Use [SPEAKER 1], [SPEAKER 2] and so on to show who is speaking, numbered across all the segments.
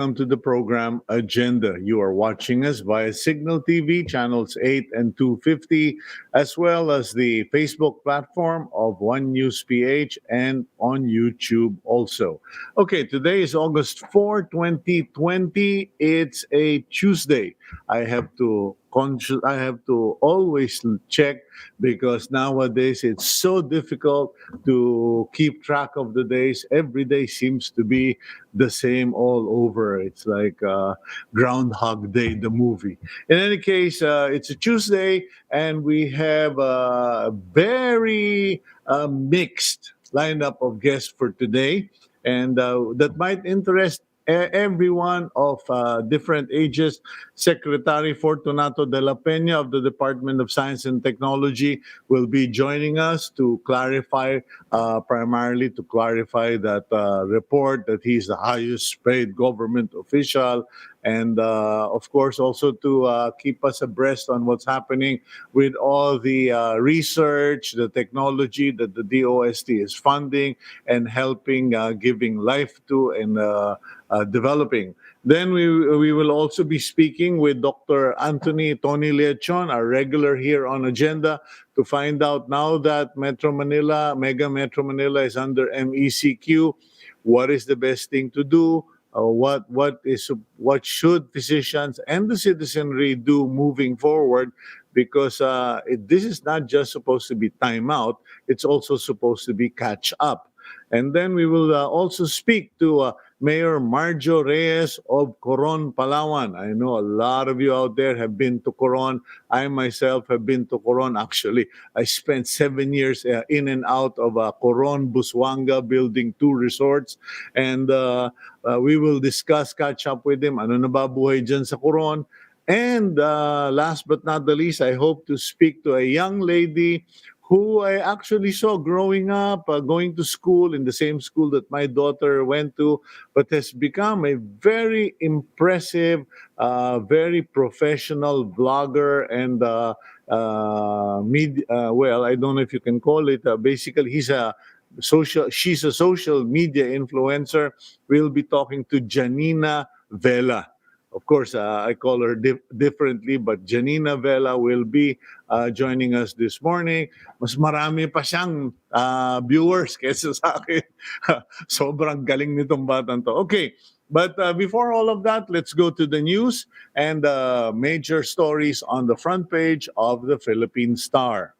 [SPEAKER 1] welcome to the program Agenda. You are watching us via Signal TV channels 8 and 250, as well as the Facebook platform of One News PH and on YouTube also. Okay, today is August 4th, 2020. It's a Tuesday. I have to always check because nowadays it's so difficult to keep track of the days. Every day seems to be the same all over. It's like Groundhog Day, the movie. In any case, it's a Tuesday, and we have a very mixed lineup of guests for today, and that might interest everyone of different ages. Secretary Fortunato De La Peña of the Department of Science and Technology will be joining us to clarify, primarily to clarify that report that he's the highest paid government official, and of course also to keep us abreast on what's happening with all the research, the technology that the DOST is funding and helping, giving life to, and developing. Then we will also be speaking with Dr. Anthony Tony Leachon, our regular here on Agenda, to find out now that Metro Manila, Mega Metro Manila is under MECQ, what is the best thing to do? What should physicians and the citizenry do moving forward? Because this is not just supposed to be timeout; it's also supposed to be catch up. And then we will also speak to Mayor Mario Reyes of Coron, Palawan. I know a lot of you out there have been to Coron. I myself have been to Coron. Actually, I spent 7 years in and out of Coron, Busuanga, building two resorts. And we will discuss, catch up with him. Ano na ba buhay dyan sa Coron? And last but not the least, I hope to speak to a young lady who I actually saw growing up, going to school in the same school that my daughter went to, but has become a very impressive, very professional vlogger and well, I don't know if you can call it. Basically, she's a social media influencer. We'll be talking to Janina Vela. Of course, I call her differently, but Janina Vela will be joining us this morning. Mas marami pa siyang viewers kaysa sa akin. Sobrang galing nitong batang to. Okay, but before all of that, let's go to the news and major stories on the front page of the Philippine Star.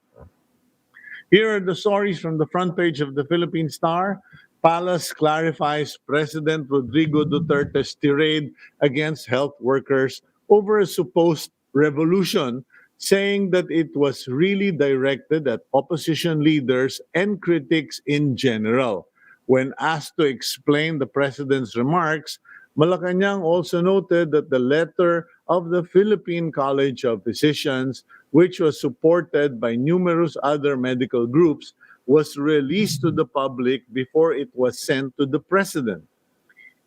[SPEAKER 1] Here are the stories from the front page of the Philippine Star. Palace clarifies President Rodrigo Duterte's tirade against health workers over a supposed revolution, saying that it was really directed at opposition leaders and critics in general. When asked to explain the president's remarks, Malacanang also noted that the letter of the Philippine College of Physicians, which was supported by numerous other medical groups, was released to the public before it was sent to the president.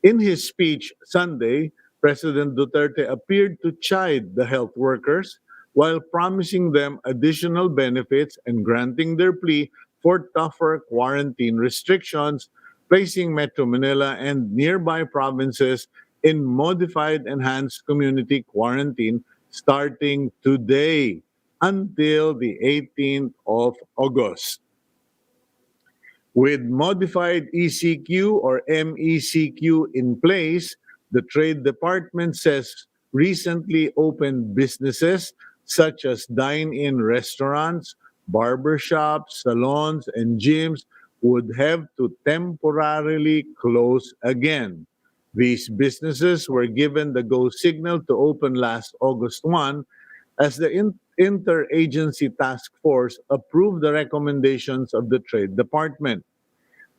[SPEAKER 1] In his speech Sunday, President Duterte appeared to chide the health workers while promising them additional benefits and granting their plea for tougher quarantine restrictions, placing Metro Manila and nearby provinces in modified enhanced community quarantine starting today until the 18th of August. With modified ECQ or MECQ in place, the Trade Department says recently opened businesses such as dine-in restaurants, barbershops, salons, and gyms would have to temporarily close again. These businesses were given the go signal to open last August 1 as the interagency task force approved the recommendations of the Trade Department.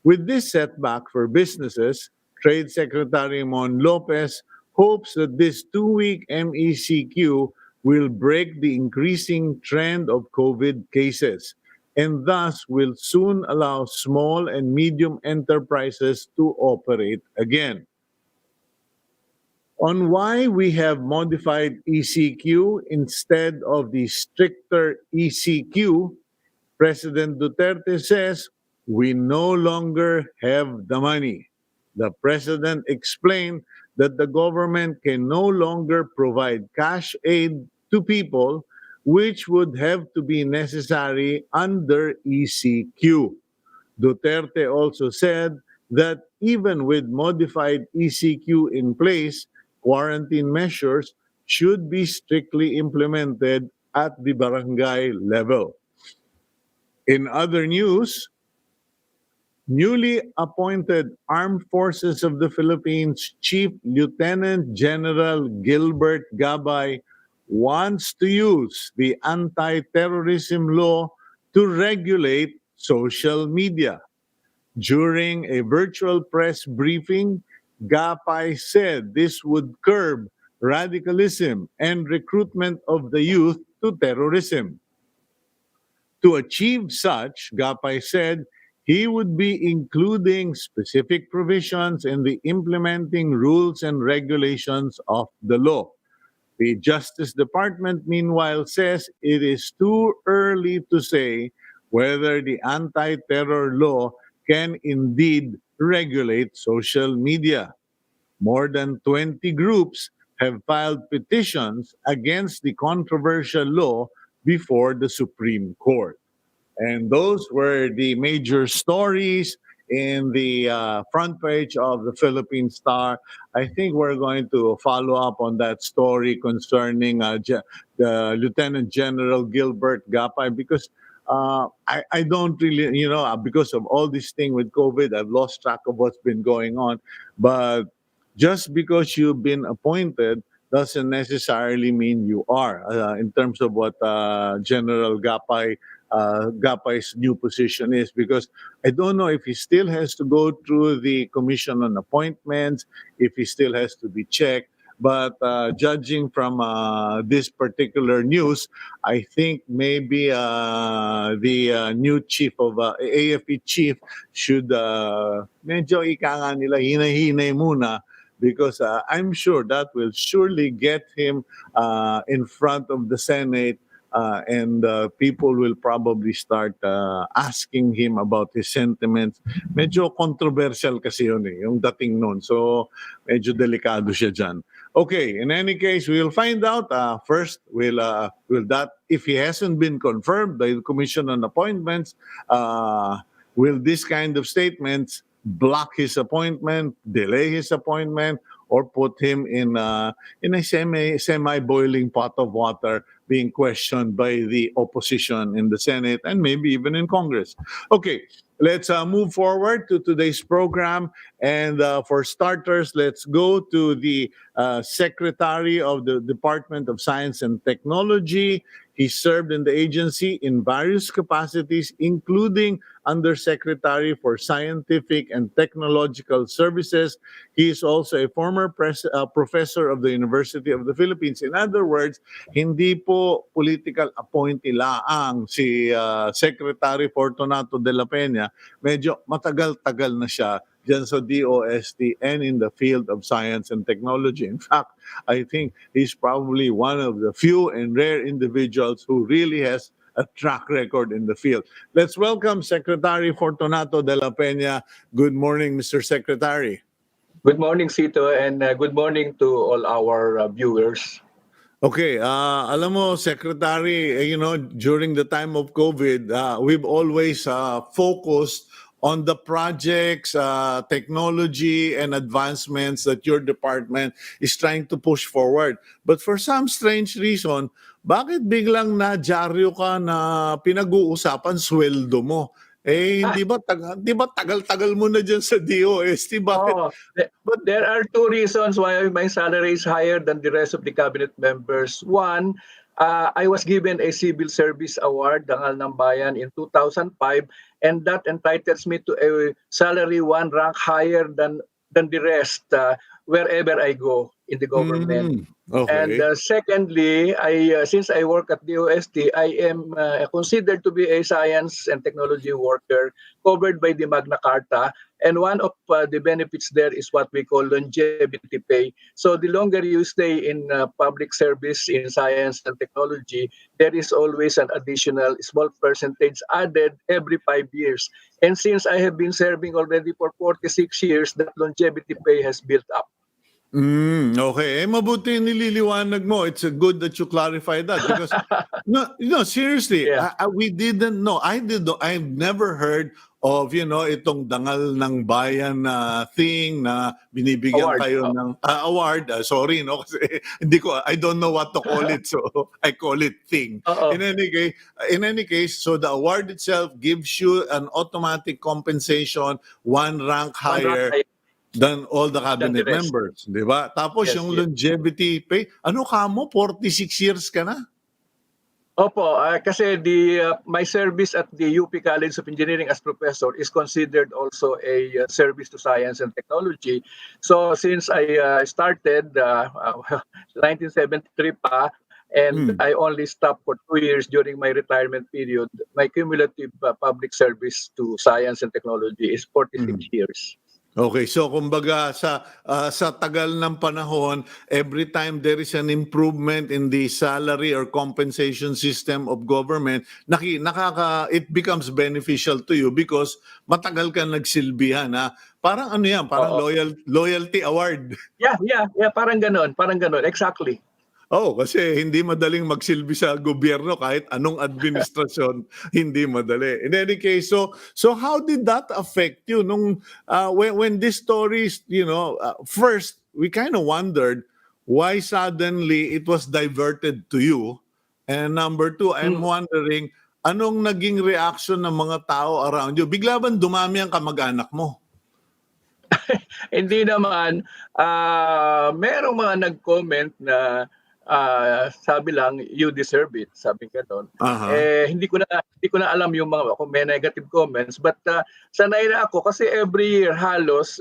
[SPEAKER 1] With this setback for businesses, Trade Secretary Mon Lopez hopes that this 2-week MECQ will break the increasing trend of COVID cases and thus will soon allow small and medium enterprises to operate again. On why we have modified ECQ instead of the stricter ECQ, President Duterte says, "We no longer have the money." The president explained that the government can no longer provide cash aid to people, which would have to be necessary under ECQ. Duterte also said that even with modified ECQ in place, quarantine measures should be strictly implemented at the barangay level. In other news, newly appointed Armed Forces of the Philippines Chief Lieutenant General Gilbert Gabay wants to use the anti-terrorism law to regulate social media. During a virtual press briefing, Gapay said this would curb radicalism and recruitment of the youth to terrorism. To achieve such, Gapay said he would be including specific provisions in the implementing rules and regulations of the law. The Justice Department, meanwhile, says it is too early to say whether the anti terror law can indeed regulate social media. More than 20 groups have filed petitions against the controversial law before the Supreme Court. And those were the major stories in the front page of the Philippine Star. I think we're going to follow up on that story concerning the Lieutenant General Gilbert Gapay because I don't really, because of all this thing with COVID, I've lost track of what's been going on. But just because you've been appointed doesn't necessarily mean you are. In terms of what General Gapay's new position is, because I don't know if he still has to go through the Commission on Appointments, if he still has to be checked. But judging from this particular news, I think maybe the new chief of AFP chief should medyo ika nga nila hinahinay muna because I'm sure that will surely get him in front of the Senate and people will probably start asking him about his sentiments. Medyo controversial kasi yun yung dating nun. So, medyo delikado siya dyan. Okay, in any case, we'll find out. First, will that, if he hasn't been confirmed by the Commission on Appointments, will this kind of statements block his appointment, delay his appointment, or put him in a semi boiling pot of water being questioned by the opposition in the Senate and maybe even in Congress. Okay, let's move forward to today's program. And for starters, let's go to the Secretary of the Department of Science and Technology. He served in the agency in various capacities, including Undersecretary for Scientific and Technological Services. He is also a former professor of the University of the Philippines. In other words, hindi po political appointee laang si Secretary Fortunato De La Peña. Medyo matagal-tagal na siya dyan sa DOST and in the field of science and technology. In fact, I think he's probably one of the few and rare individuals who really has a track record in the field. Let's welcome Secretary Fortunato De La Peña. Good morning, Mr. Secretary.
[SPEAKER 2] Good morning, Sito, and good morning to all our viewers.
[SPEAKER 1] Okay, alam mo, Secretary, during the time of COVID, we've always focused on the projects, technology, and advancements that your department is trying to push forward. But for some strange reason, bakit biglang nadyaryo ka na pinag-uusapan sweldo mo? Hindi ba tagal-tagal mo na dyan sa DOST? Bakit?
[SPEAKER 2] Oh, there are two reasons why my salary is higher than the rest of the cabinet members. One, I was given a civil service award, Dangal ng Bayan, in 2005, and that entitles me to a salary one rank higher than the rest wherever I go in the government.
[SPEAKER 1] Okay.
[SPEAKER 2] And secondly, since I work at the OST, I am considered to be a science and technology worker covered by the Magna Carta. And one of the benefits there is what we call longevity pay. So the longer you stay in public service in science and technology, there is always an additional small percentage added every 5 years. And since I have been serving already for 46 years, that longevity pay has built up.
[SPEAKER 1] Okay. Mabuti nililiwanag mo. It's good that you clarify that because no, seriously,
[SPEAKER 2] Yeah.
[SPEAKER 1] we didn't know. I've never heard of, itong dangal ng bayan na thing na binibigyan
[SPEAKER 2] Award.
[SPEAKER 1] kayo ng award. Sorry, no, kasi I don't know what to call it, so I call it thing.
[SPEAKER 2] Oo.
[SPEAKER 1] In any case, so the award itself gives you an automatic compensation, one rank
[SPEAKER 2] One rank
[SPEAKER 1] higher
[SPEAKER 2] higher
[SPEAKER 1] than all the
[SPEAKER 2] than the
[SPEAKER 1] cabinet
[SPEAKER 2] rest.
[SPEAKER 1] members, di ba? Tapos
[SPEAKER 2] Yes,
[SPEAKER 1] yung
[SPEAKER 2] yes.
[SPEAKER 1] longevity pay, ano ka mo, 46 years ka na?
[SPEAKER 2] Opo, kasi my service at the UP College of Engineering as professor is considered also a service to science and technology. So since I started 1973 pa, and
[SPEAKER 1] Hmm.
[SPEAKER 2] I only stopped for 2 years during my retirement period, my cumulative public service to science and technology is 46
[SPEAKER 1] Mhm.
[SPEAKER 2] years.
[SPEAKER 1] Okay, so kumbaga sa tagal ng panahon, every time there is an improvement in the salary or compensation system of government, it becomes beneficial to you because matagal ka nagsilbihan, ha? Parang ano yan, parang
[SPEAKER 2] Oo.
[SPEAKER 1] loyalty award.
[SPEAKER 2] Yeah, parang ganon, exactly.
[SPEAKER 1] Oo, kasi hindi madaling magsilbi sa gobyerno kahit anong administrasyon, hindi madali. In any case, so how did that affect you nung when these stories, first we kind of wondered why suddenly it was diverted to you. And number two, I'm
[SPEAKER 2] Mm.
[SPEAKER 1] wondering anong naging reaction ng mga tao around you? Bigla bang dumami ang kamag-anak mo?
[SPEAKER 2] Hindi naman, merong mga nag-comment na sabi lang, "You deserve it," sabi gano'n.
[SPEAKER 1] Aha.
[SPEAKER 2] Eh, hindi ko na alam yung mga kung may negative comments, but sanay na ako kasi every year halos,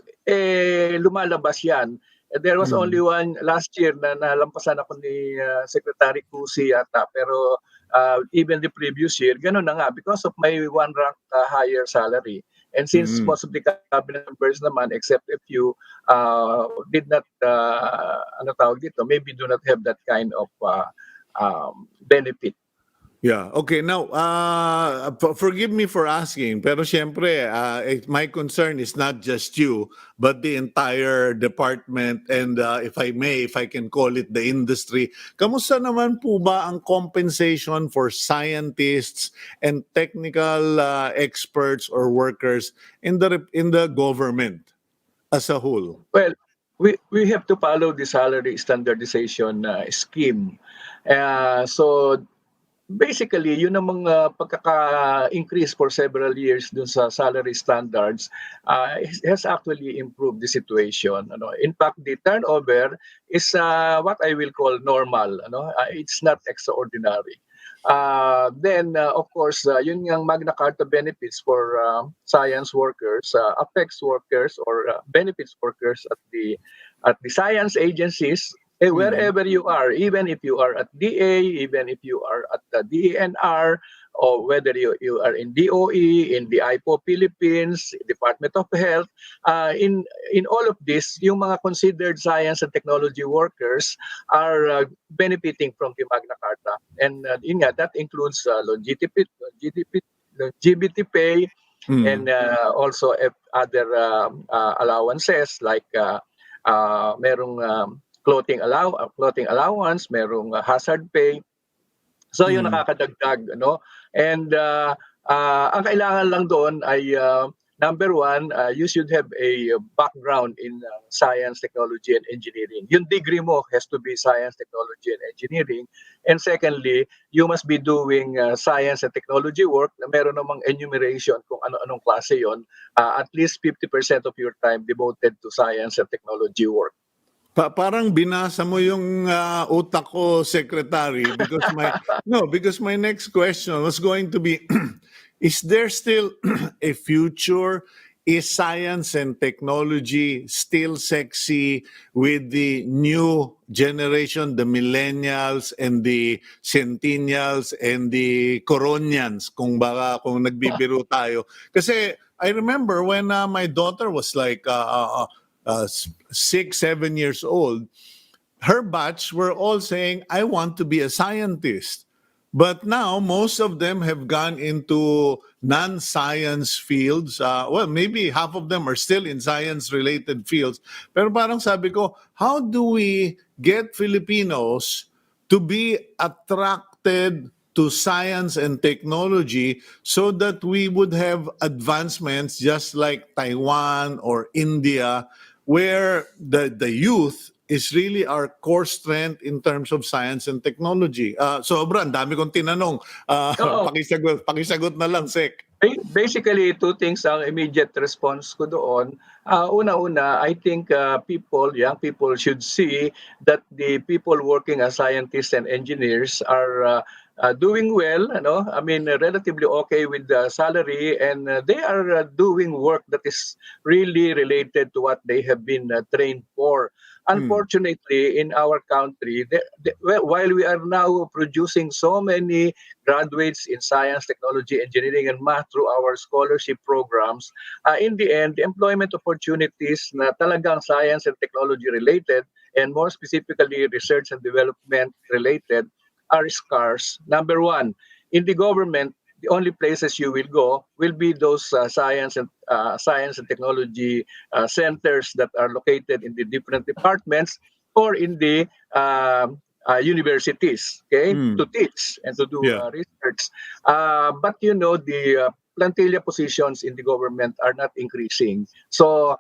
[SPEAKER 2] lumalabas 'yan. There was only
[SPEAKER 1] Mm.
[SPEAKER 2] one last year na nalampasan ako ni Secretary Cusi yata, pero even the previous year gano'n na nga because of my one rank higher salary. And since
[SPEAKER 1] Mm.
[SPEAKER 2] most of the cabinet members naman, except a few, did not, ano tawag dito, maybe do not have that kind of benefit.
[SPEAKER 1] Yeah. Okay. Now, forgive me for asking, pero siyempre, my concern is not just you, but the entire department and if I can call it the industry. Kamusta naman po ba ang compensation for scientists and technical experts or workers in the government as a whole?
[SPEAKER 2] Well, we have to follow the salary standardization scheme. So basically, yun ang mga pagkaka-increase for several years dun sa salary standards has actually improved the situation. Ano? In fact, the turnover is what I will call normal. Ano? It's not extraordinary. Then, of course, yun yung Magna Carta benefits for science workers affects workers or benefits workers at the science agencies
[SPEAKER 1] Mhm.
[SPEAKER 2] wherever you are, even if you are at DA, even if you are at the DENR, or whether you are in DOE, in the IPO Philippines, Department of Health, in all of this, yung mga considered science and technology workers are benefiting from the Magna Carta. And yun nga, that includes longevity pay, and
[SPEAKER 1] Mhm.
[SPEAKER 2] also other allowances like merong clothing allowance, merong hazard pay. So yung
[SPEAKER 1] Mhm.
[SPEAKER 2] nakakadagdag, ano? And ang kailangan lang doon ay number one, you should have a background in science, technology, and engineering. Yung degree mo has to be science, technology, and engineering. And secondly, you must be doing science and technology work na meron namang enumeration kung ano-anong klase yon. At least 50% of your time devoted to science and technology work.
[SPEAKER 1] Parang binasa mo yung utak ko, Secretary, because my next question was going to be, is there still a future? Is science and technology still sexy with the new generation, the millennials and the centennials and the coronians, kung nagbibiro tayo? Kasi I remember when my daughter was like 6, 7 years old, her batch were all saying, I want to be a scientist. But now, most of them have gone into non-science fields. Well, maybe half of them are still in science-related fields. Pero parang sabi ko, how do we get Filipinos to be attracted to science and technology so that we would have advancements just like Taiwan or India, where the youth is really our core strength in terms of science and technology. Sobra, ang dami kong tinanong.
[SPEAKER 2] Oo.
[SPEAKER 1] Pakisagot na lang, Sek.
[SPEAKER 2] Basically, two things ang immediate response ko doon. Una-una, I think young people should see that the people working as scientists and engineers are doing well, I mean, relatively okay with the salary, and they are doing work that is really related to what they have been trained for. Unfortunately, in our country, while we are now producing so many graduates in science, technology, engineering, and math through our scholarship programs, in the end, the employment opportunities na talagang science and technology related, and more specifically research and development related, are scarce. Number one, in the government, the only places you will go will be those science and technology centers that are located in the different departments or in the universities, okay, to teach and to do
[SPEAKER 1] Yeah.
[SPEAKER 2] research. But the plantilla positions in the government are not increasing. So,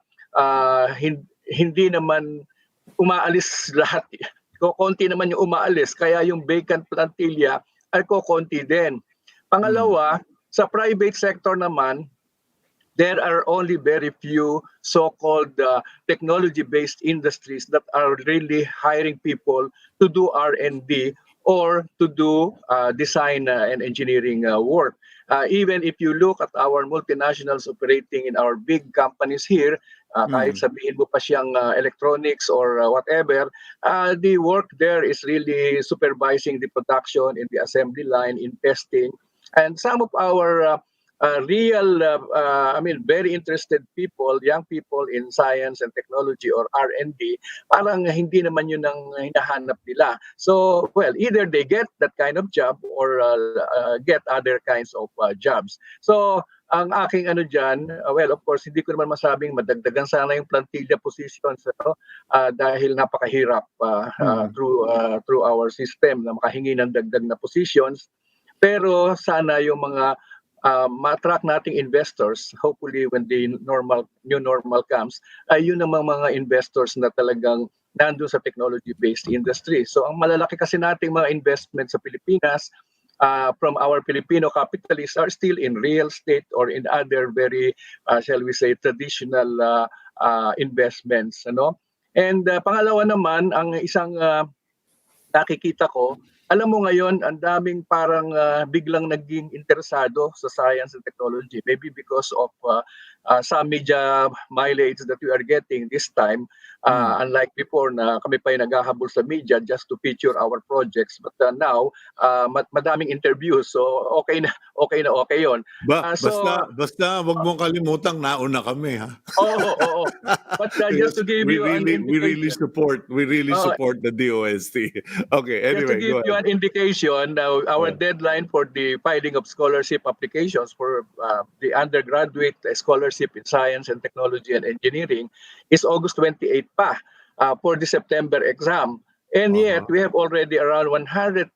[SPEAKER 2] hindi naman umaalis lahat. Kokonti naman yung umaalis, kaya yung vacant plantilla ay kokonti din. Pangalawa, sa private sector naman, there are only very few so-called technology-based industries that are really hiring people to do R&D or to do design and engineering work. Even if you look at our multinationals operating in our big companies here, kahit sabihin mo pa siyang electronics or whatever, the work there is really supervising the production in the assembly line, in testing. And some of our I mean, very interested people, young people in science and technology or R&D, parang hindi naman yun ang hinahanap nila. So, well, either they get that kind of job or get other kinds of jobs. So, ang aking ano dyan, well, of course, hindi ko naman masabing madagdagan sana yung plantilla positions dahil napakahirap through our system na makahingi ng dagdag na positions. Pero sana yung mga ma-attract nating investors, hopefully when the new normal comes, ay yun namang mga investors na talagang nandun sa technology-based industry. So ang malalaki kasi nating mga investment sa Pilipinas from our Filipino capitalists are still in real estate or in other very, shall we say, traditional investments. And pangalawa naman, ang isang nakikita ko, alam mo ngayon, ang daming parang biglang naging interesado sa science and technology. Maybe because of some media mileage that we are getting this time. Unlike before na kami pa yung naghahabol sa media just to feature our projects. But now, madaming interviews. So, okay yun. So,
[SPEAKER 1] Basta wag mong kalimutang nauna kami, ha.
[SPEAKER 2] oo. But just
[SPEAKER 1] Because
[SPEAKER 2] to give you an
[SPEAKER 1] we really
[SPEAKER 2] indication. Oo,
[SPEAKER 1] support the DOST. Okay,
[SPEAKER 2] just to
[SPEAKER 1] anyway,
[SPEAKER 2] give
[SPEAKER 1] go
[SPEAKER 2] you
[SPEAKER 1] ahead.
[SPEAKER 2] an indication, now our deadline for the filing of scholarship applications for the undergraduate scholarship in science and technology and engineering is August 28 pa for the September exam. And yet,
[SPEAKER 1] Uh-huh.
[SPEAKER 2] we have already around 100,000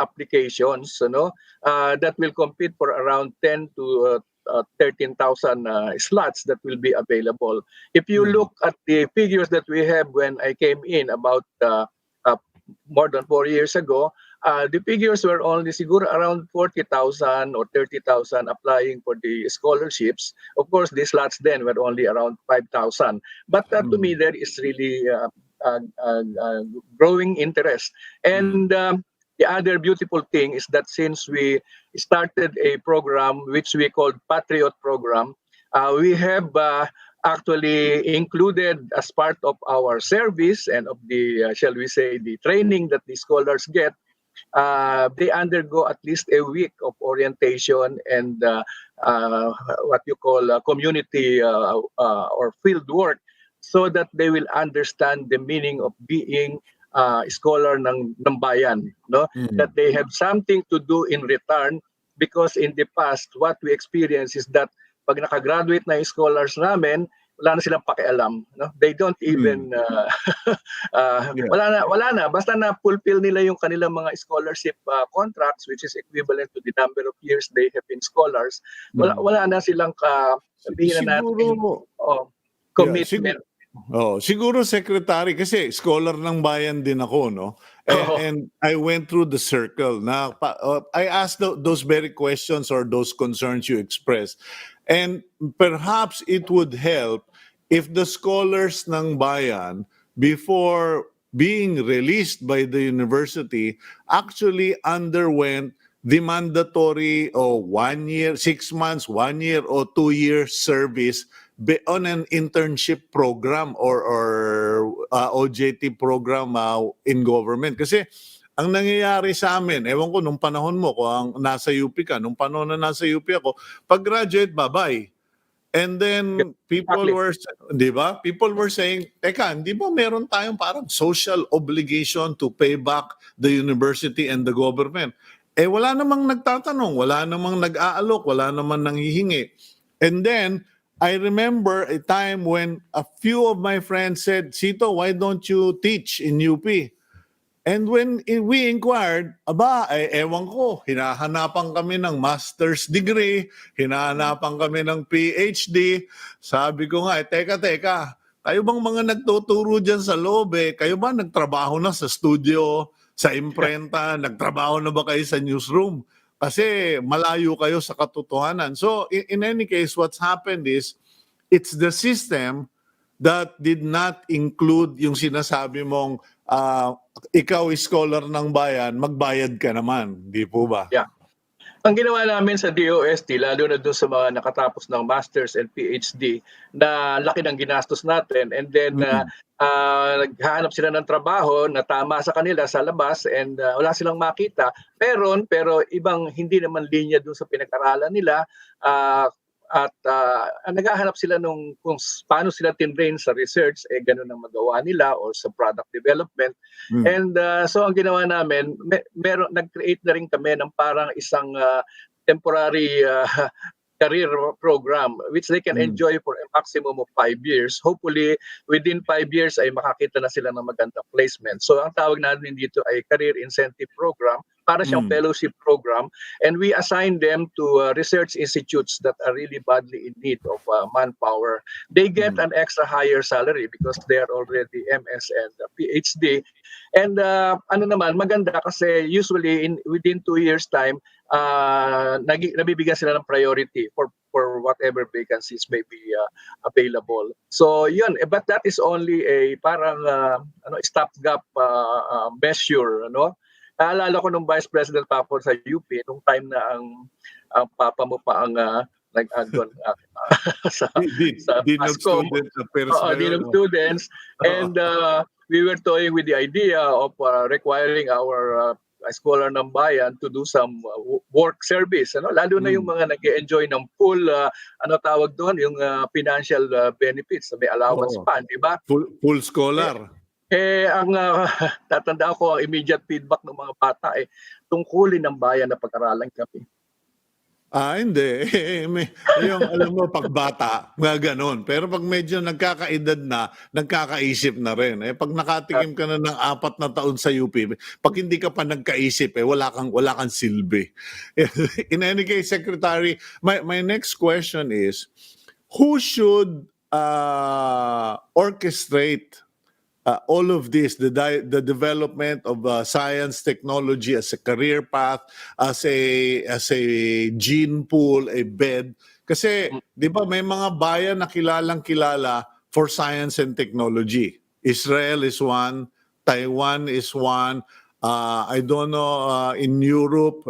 [SPEAKER 2] applications that will compete for around 10 to 13,000 slots that will be available. If you look at the figures that we have when I came in about more than 4 years ago, the figures were only siguro around 40,000 or 30,000 applying for the scholarships. Of course, the slots then were only around 5,000. But to me, there is really growing interest. And the other beautiful thing is that since we started a program which we called Patriot Program, we have actually included as part of our service and of the, shall we say, the training that the scholars get, they undergo at least a week of orientation and what you call community or field work so that they will understand the meaning of being scholar ng bayan, no? That they have something to do in return, because in the past what we experience is that pag nakagraduate na yung scholars namin, wala na silang pakialam, no? They don't even
[SPEAKER 1] Yeah.
[SPEAKER 2] wala na basta na fulfill nila yung kanilang mga scholarship contracts, which is equivalent to the number of years they have been scholars. Wala na silang sabihin na natin
[SPEAKER 1] Siguro, yeah,
[SPEAKER 2] commitment.
[SPEAKER 1] siguro secretary kasi scholar ng bayan din ako, no? And I went through the circle na I asked those very questions or those concerns you expressed. And perhaps it would help if the scholars ng bayan, before being released by the university, actually underwent the mandatory 1 year, 6 months, 1 year or 2 year service on an internship program or OJT program in government. Kasi ang nangyayari sa amin, ewan ko nung panahon mo, kung ang nasa UP ka, nung panahon na nasa UP ako, pag graduate, bye-bye. And then people were, di ba? People were saying, teka, di ba meron tayong parang social obligation to pay back the university and the government? Wala namang nagtatanong, wala namang nag-aalok, wala namang nanghihingi. And then, I remember a time when a few of my friends said, Sito, why don't you teach in UP? And when we inquired, ewan ko, hinahanapan kami ng master's degree, hinahanapan kami ng PhD. Sabi ko nga, teka, kayo bang mga nagtuturo dyan sa loob Kayo ba nagtrabaho na sa studio, sa imprenta, nagtrabaho na ba kayo sa newsroom? Kasi malayo kayo sa katotohanan. So in any case, what's happened is, it's the system that did not include yung sinasabi mong ikaw is scholar ng bayan, magbayad ka naman. Di po ba?
[SPEAKER 2] Yeah. Ang ginawa namin sa DOST, lalo na doon sa mga nakatapos ng Masters and PhD, na laki ng ginastos natin, and then naghahanap sila ng trabaho na tama sa kanila sa labas, and wala silang makita. Pero ibang hindi naman linya doon sa pinag-aralan nila, at naghahanap sila nung kung paano sila tinrain sa research, ganun ang magawa nila, or sa product development. And so ang ginawa namin, nag-create na rin kami ng parang isang temporary career program which they can enjoy for a maximum of 5 years. Hopefully, within 5 years ay makakita na sila ng magandang placement. So ang tawag natin dito ay Career Incentive Program, para siyang fellowship program, and we assign them to research institutes that are really badly in need of manpower. They get an extra higher salary because they are already MS and PhD. And maganda kasi usually within 2 years time, nabibigyan sila ng priority for whatever vacancies may be available. So yun, but that is only a parang stopgap measure, Naalala ko nung Vice President pa ako sa UP, nung time na ang papa mo pa ang nag-agon sa Pasko. Dinong students. And we were toying with the idea of requiring our scholar ng bayan to do some work service. Lalo na yung mga nag-enjoy ng full, tawag doon, yung financial benefits, may allowance pa, di ba?
[SPEAKER 1] Full scholar.
[SPEAKER 2] Ang tatandaan ko, ang immediate feedback ng mga bata tungkulin ng bayan na pag-aralan kami.
[SPEAKER 1] Hindi. Yung alam mo, pagbata, mga ganon. Pero pag medyo nagkakaedad na, nagkakaisip na rin. Pag nakatikim ka na ng 4 na taon sa UP, pag hindi ka pa nagkaisip, wala kang silbi. In any case, Secretary, my next question is, who should orchestrate all of this, the development of science, technology as a career path, as a gene pool, a bed? Kasi, di ba, may mga bayan na kilalang-kilala for science and technology. Israel is one, Taiwan is one, I don't know in Europe,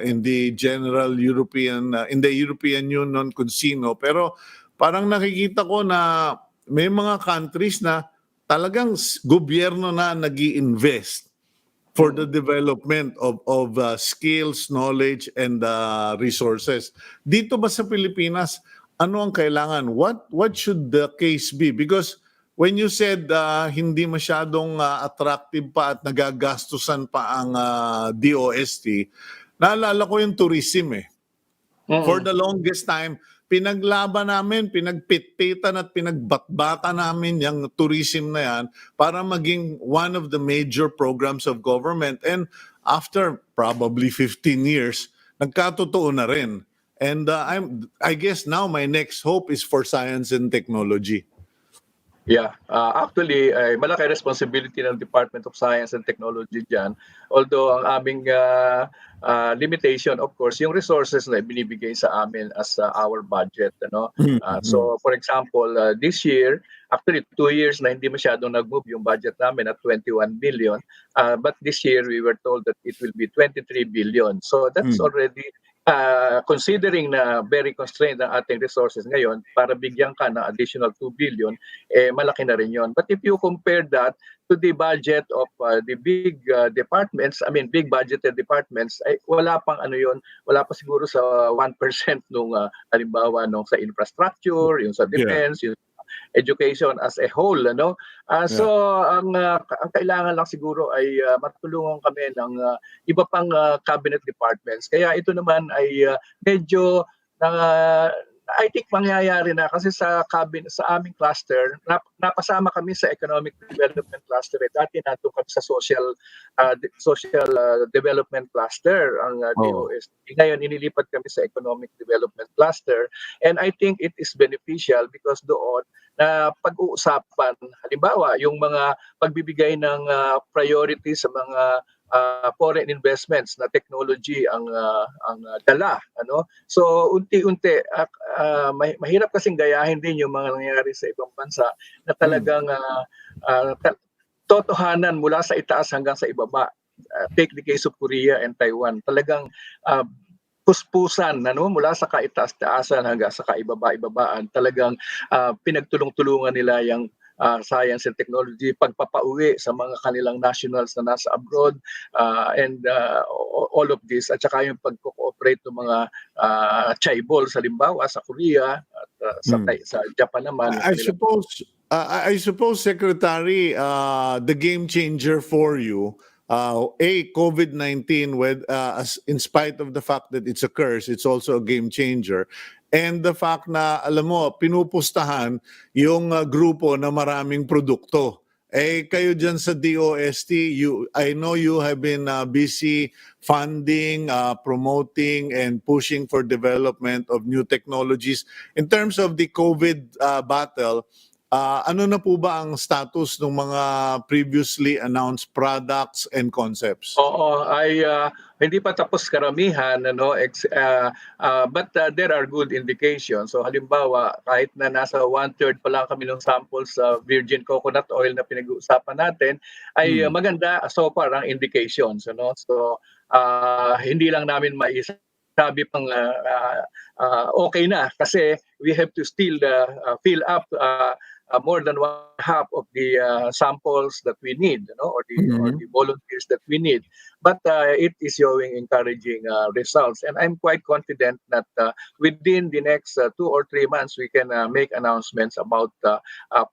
[SPEAKER 1] in the general European, in the European Union kung sino, pero parang nakikita ko na may mga countries na talagang gobyerno na nag-i-invest for the development of skills, knowledge, and resources. Dito ba sa Pilipinas, ano ang kailangan? What should the case be? Because when you said hindi masyadong attractive pa at nagagastusan pa ang DOST, naalala ko yung tourism eh. For
[SPEAKER 2] Mm.
[SPEAKER 1] the longest time, pinaglaban namin, pinagpitpitan at pinagbatbata namin yung tourism na yan para maging one of the major programs of government. And after probably 15 years, nagkatotoo na rin. And I guess now my next hope is for science and technology.
[SPEAKER 2] Yeah, actually, ay malaki responsibility ng Department of Science and Technology diyan. Although ang aming limitation, of course, yung resources na binibigay sa amin as our budget, ano. So, for example, this year, actually 2 years na hindi masyadong nag-move yung budget namin at 21 billion. But this year, we were told that it will be 23 billion. So that's already considering na very constrained ang ating resources ngayon, para bigyan ka ng additional 2 billion, malaki na rin yun. But if you compare that to the budget of the big departments, I mean big budgeted departments, ay wala pang ano yun, wala pa siguro sa 1% nung halimbawa nung sa infrastructure, yung sa
[SPEAKER 1] Yeah.
[SPEAKER 2] defense, yung education as a whole, ano. So ang kailangan lang siguro ay matulungan kami ng iba pang cabinet departments. Kaya ito naman ay medyo I think mangyayari na kasi sa cabinet, sa aming cluster, napasama kami sa economic development cluster. Dati nato kami sa social development cluster ang DOST. Ngayon inilipat kami sa economic development cluster, and I think it is beneficial because doon na pag-uusapan halimbawa yung mga pagbibigay ng priority sa mga foreign investments na technology ang dala, ano. So unti-unti mahirap kasing gayahin din yung mga nangyayari sa ibang bansa na talagang totohanan mula sa itaas hanggang sa ibaba. Take the case of Korea and Taiwan. Talagang puspusan, ano, mula sa kaitaas-taasan hanggang sa kaibaba-ibabaan. Talagang pinagtulong-tulungan nila yung science and technology, pagpapauwi sa mga kanilang nationals na nasa abroad, and all of this, at saka yung pag-cooperate ng mga chaebols halimbawa sa Korea at sa Japan naman.
[SPEAKER 1] I suppose, Secretary, the game changer for you, COVID-19, in spite of the fact that it's a curse, it's also a game changer. And the fact na, alam mo, pinupustahan yung grupo na maraming produkto. Kayo dyan sa DOST, I know you have been busy funding, promoting, and pushing for development of new technologies. In terms of the COVID battle, ano na po ba ang status ng mga previously announced products and concepts?
[SPEAKER 2] Oo, ay hindi pa tapos karamihan, ano, but there are good indications. So halimbawa, kahit na nasa 1/3 pa lang kami ng samples sa virgin coconut oil na pinag-uusapan natin, ay maganda so far ang indications, ano. So hindi lang namin maisabi pang okay na, kasi we have to still fill up more than one half of the samples that we need, you know, or the volunteers that we need. But it is showing encouraging results, and I'm quite confident that within the next 2 or 3 months we can make announcements about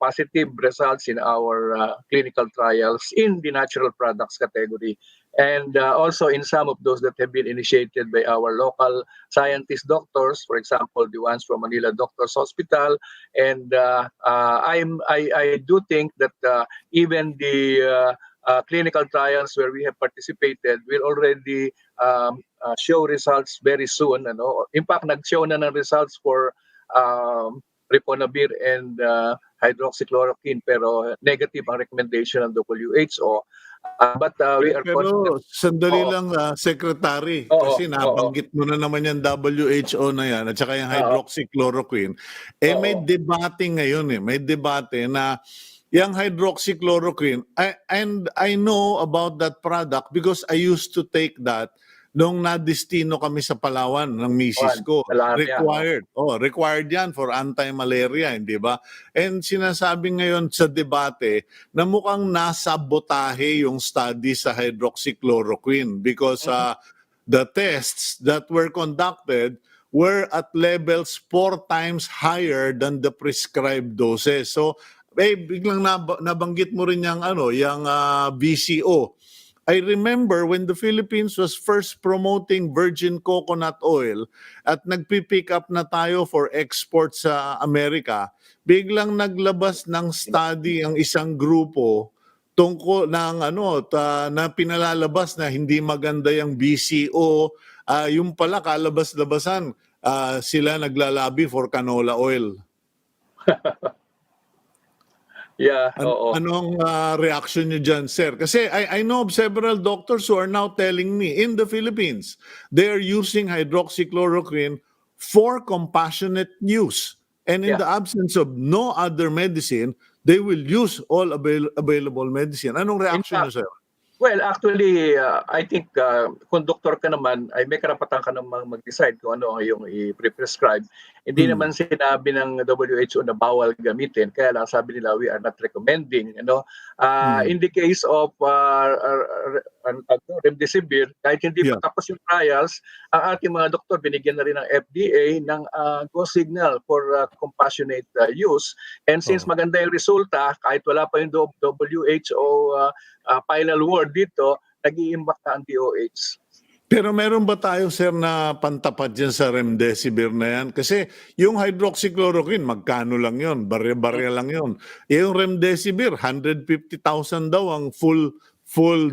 [SPEAKER 2] positive results in our clinical trials in the natural products category, and also in some of those that have been initiated by our local scientist doctors, for example, the ones from Manila Doctors Hospital. And I do think that even the clinical trials where we have participated will already show results very soon. Ano? In fact, nag-show na ng results for riponavir and hydroxychloroquine, pero negative ang recommendation ng WHO. But we are
[SPEAKER 1] Pero
[SPEAKER 2] confident.
[SPEAKER 1] sandali lang, Secretary, kasi nabanggit mo na naman yung WHO na yan at saka yung hydroxychloroquine. May debate ngayon may debate na yung hydroxychloroquine, and I know about that product because I used to take that nung nadestino kami sa Palawan ng misis ko. Required yan for anti-malaria, hindi ba? And sinasabi ngayon sa debate na mukhang nasabotahe yung study sa hydroxychloroquine because the tests that were conducted were at levels 4 times higher than the prescribed doses. So biglang nabanggit mo rin yung BCO. I remember when the Philippines was first promoting virgin coconut oil at nagpi-pick up na tayo for export sa Amerika, biglang naglabas ng study ang isang grupo tungkol na pinalalabas na hindi maganda yung BCO, yung pala kalabas-labasan, sila naglalabi for canola oil.
[SPEAKER 2] Yeah, oo.
[SPEAKER 1] Anong reaction niyo dyan, sir? Kasi I know of several doctors who are now telling me in the Philippines, they are using hydroxychloroquine for compassionate use. And in the absence of no other medicine, they will use all available medicine. Anong
[SPEAKER 2] In
[SPEAKER 1] reaction
[SPEAKER 2] fact,
[SPEAKER 1] niyo, sir?
[SPEAKER 2] well, actually, I think kung doktor ka naman, ay may karapatan ka namang mag-decide kung ano ang iyong i-prescribe. Hindi naman sinabi ng WHO na bawal gamitin, kaya lang sabi nila, we are not recommending. In the case of remdesivir, kahit hindi pa
[SPEAKER 1] Yeah.
[SPEAKER 2] tapos yung trials, ang ating mga doktor binigyan na rin ng FDA ng go signal for compassionate use. And since maganda yung resulta, kahit wala pa yung WHO final word dito, nag-iimbak na ang DOH.
[SPEAKER 1] Pero meron ba tayo, sir, na pantapat dyan sa remdesivir na yan? Kasi yung hydroxychloroquine, magkano lang yon? Barya-barya lang yon. Yung remdesivir, 150,000 daw ang full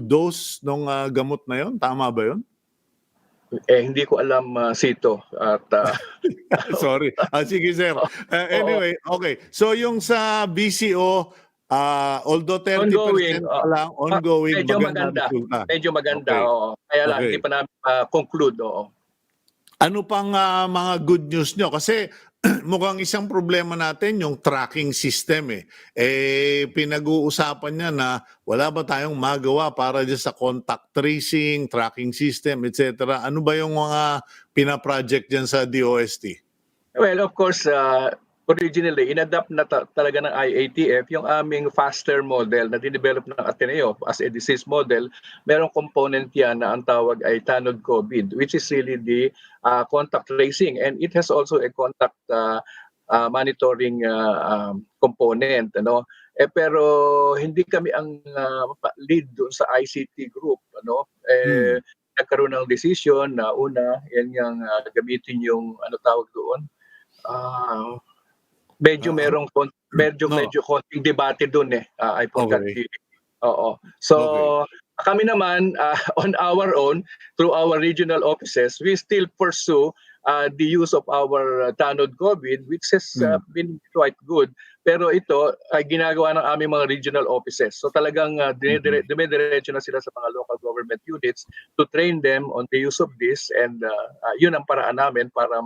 [SPEAKER 1] dose ng gamot na yon. Tama ba yon?
[SPEAKER 2] Hindi ko alam, Sito. At,
[SPEAKER 1] Sorry. Sige, sir. Anyway, okay. So yung sa BCO, although 30%
[SPEAKER 2] ongoing,
[SPEAKER 1] pa lang, ongoing,
[SPEAKER 2] medyo
[SPEAKER 1] maganda
[SPEAKER 2] maganda.
[SPEAKER 1] resulta.
[SPEAKER 2] Medyo maganda,
[SPEAKER 1] Okay.
[SPEAKER 2] oo. Kaya lang,
[SPEAKER 1] Okay.
[SPEAKER 2] hindi pa namin conclude, oo.
[SPEAKER 1] Ano pang mga good news nyo? Kasi mukhang isang problema natin yung tracking system eh. Pinag-uusapan niya na wala ba tayong magawa para dyan sa contact tracing, tracking system, etc. Ano ba yung mga pina-project dyan sa DOST?
[SPEAKER 2] Well, of course, originally, inadapt na talaga ng IATF yung aming faster model na dinevelop ng Ateneo as a disease model. Merong component yan na ang tawag ay tanod COVID, which is really the contact tracing. And it has also a contact monitoring component. Pero hindi kami ang lead doon sa ICT group. Nagkaroon ng decision na una, yan yung gamitin yung tawag doon, medyo konting debate doon eh. I forgot
[SPEAKER 1] Okay.
[SPEAKER 2] Oo. So,
[SPEAKER 1] Okay.
[SPEAKER 2] kami naman on our own through our regional offices, we still pursue the use of our tanod COVID, which has been quite good. Pero ito ay ginagawa ng aming mga regional offices. So talagang dumidiretso na sila sa mga local government units to train them on the use of this, and yun ang paraan namin para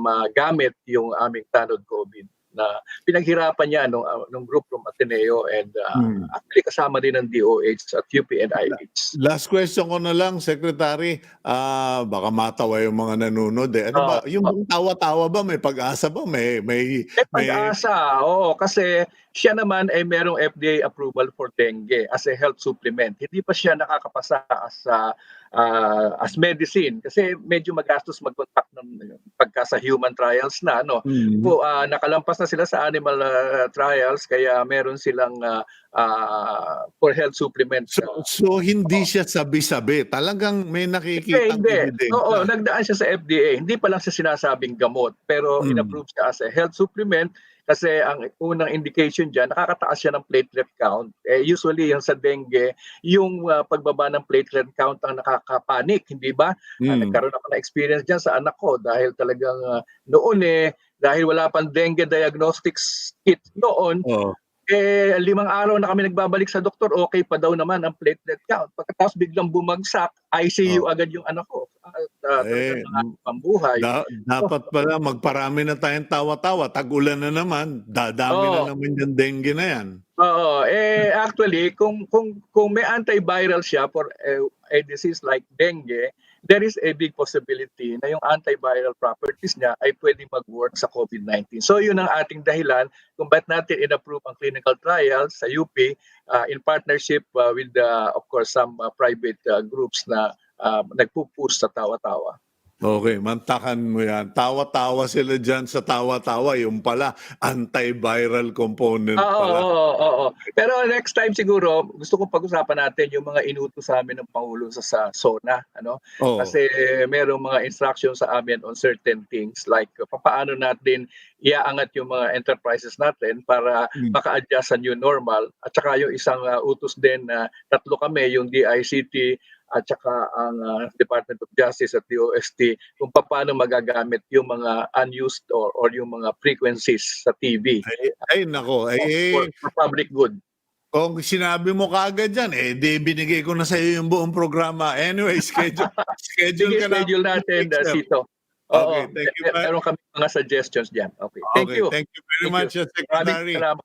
[SPEAKER 2] magamit yung aming tanod COVID na pinaghirapan niya nung group from Ateneo, and actually kasama din ng DOH at UP and IH.
[SPEAKER 1] Last question ko na lang, Secretary. Baka matawa yung mga nanonood eh. Ano ba? Yung bang tawa-tawa ba? May pag-asa ba? May
[SPEAKER 2] Pag-asa, oo, kasi siya naman ay merong FDA approval for dengue as a health supplement. Hindi pa siya nakakapasa as medicine kasi medyo magastos mag-contact pagka sa human trials na nakalampas na sila sa animal trials, kaya meron silang for health supplements.
[SPEAKER 1] So hindi siya sabi-sabi. Talagang may nakikitang
[SPEAKER 2] Hindi.
[SPEAKER 1] ebidensya.
[SPEAKER 2] Oo, nagdaan siya sa FDA. Hindi pa lang siya sinasabing gamot, pero in-approve siya as a health supplement kasi ang unang indication dyan, nakakataas siya ng platelet count. Usually yung sa dengue, yung pagbaba ng platelet count ang nakakapanik, hindi ba? Nagkaroon ako ng experience dyan sa anak ko dahil talagang noon dahil wala pang dengue diagnostics kit noon, 5 araw na kami nagbabalik sa doktor, okay pa daw naman ang platelet count. Pagkatapos biglang bumagsak, ICU agad yung anak ko. Talagang pambuhay.
[SPEAKER 1] Dapat pala magparami na tayong tawa-tawa. Tag-ulan na naman. Dadami na naman yung dengue na yan.
[SPEAKER 2] Oo. Actually, kung may antiviral siya for a disease like dengue, there is a big possibility na yung antiviral properties niya ay pwede mag-work sa COVID-19. So yun ang ating dahilan kung ba't natin in-approve ang clinical trials sa UP in partnership with, of course, some private groups na nagpupush sa tawa-tawa.
[SPEAKER 1] Okay, mantakan mo yan. Tawa-tawa sila dyan sa tawa-tawa. Yung pala, antiviral component
[SPEAKER 2] Oo,
[SPEAKER 1] pala.
[SPEAKER 2] oo, oo. Pero next time siguro, gusto kong pag-usapan natin yung mga inutos sa amin ng Pangulo sa SONA, ano?
[SPEAKER 1] Oo.
[SPEAKER 2] Kasi merong mga instructions sa amin on certain things like papaano natin iaangat yung mga enterprises natin para
[SPEAKER 1] Mm.
[SPEAKER 2] maka-adjust sa new normal. At saka yung isang utos din na tatlo kami, yung DICT at saka ang Department of Justice at DOST, kung paano magagamit yung mga unused or yung mga frequencies sa TV
[SPEAKER 1] Ay nako,
[SPEAKER 2] for public good.
[SPEAKER 1] kung sinabi mo kaagad yan, di binigay ko na sa iyo yung buong programa. Anyway, schedule
[SPEAKER 2] Sige,
[SPEAKER 1] ka na
[SPEAKER 2] schedule natin,
[SPEAKER 1] next step.
[SPEAKER 2] Sito. Oo,
[SPEAKER 1] Okay, thank you.
[SPEAKER 2] meron kami mga suggestions diyan. Okay. Thank
[SPEAKER 1] Okay,
[SPEAKER 2] you.
[SPEAKER 1] thank you very
[SPEAKER 2] Thank you.
[SPEAKER 1] much,
[SPEAKER 2] Maraming
[SPEAKER 1] Secretary.
[SPEAKER 2] salamat.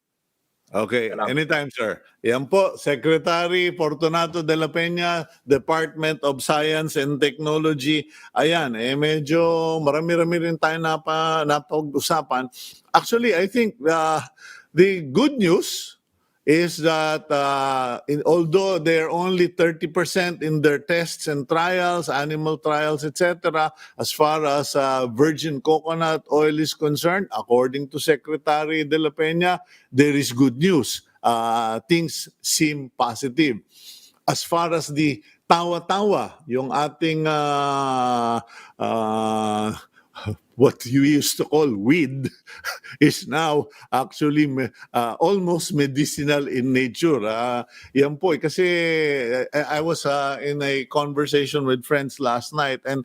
[SPEAKER 1] Okay,
[SPEAKER 2] Salamat.
[SPEAKER 1] anytime, sir. Yan po, Secretary Fortunato De La Peña, Department of Science and Technology. Ayan, medyo marami-rami rin tayo napag-usapan. Actually, I think the good news is that although they're only 30% in their tests and trials, animal trials, etc., as far as virgin coconut oil is concerned, according to Secretary De La Peña, there is good news. Things seem positive. As far as the tawa-tawa, yung ating what you used to call weed is now actually almost medicinal in nature. Yan po kasi I was in a conversation with friends last night and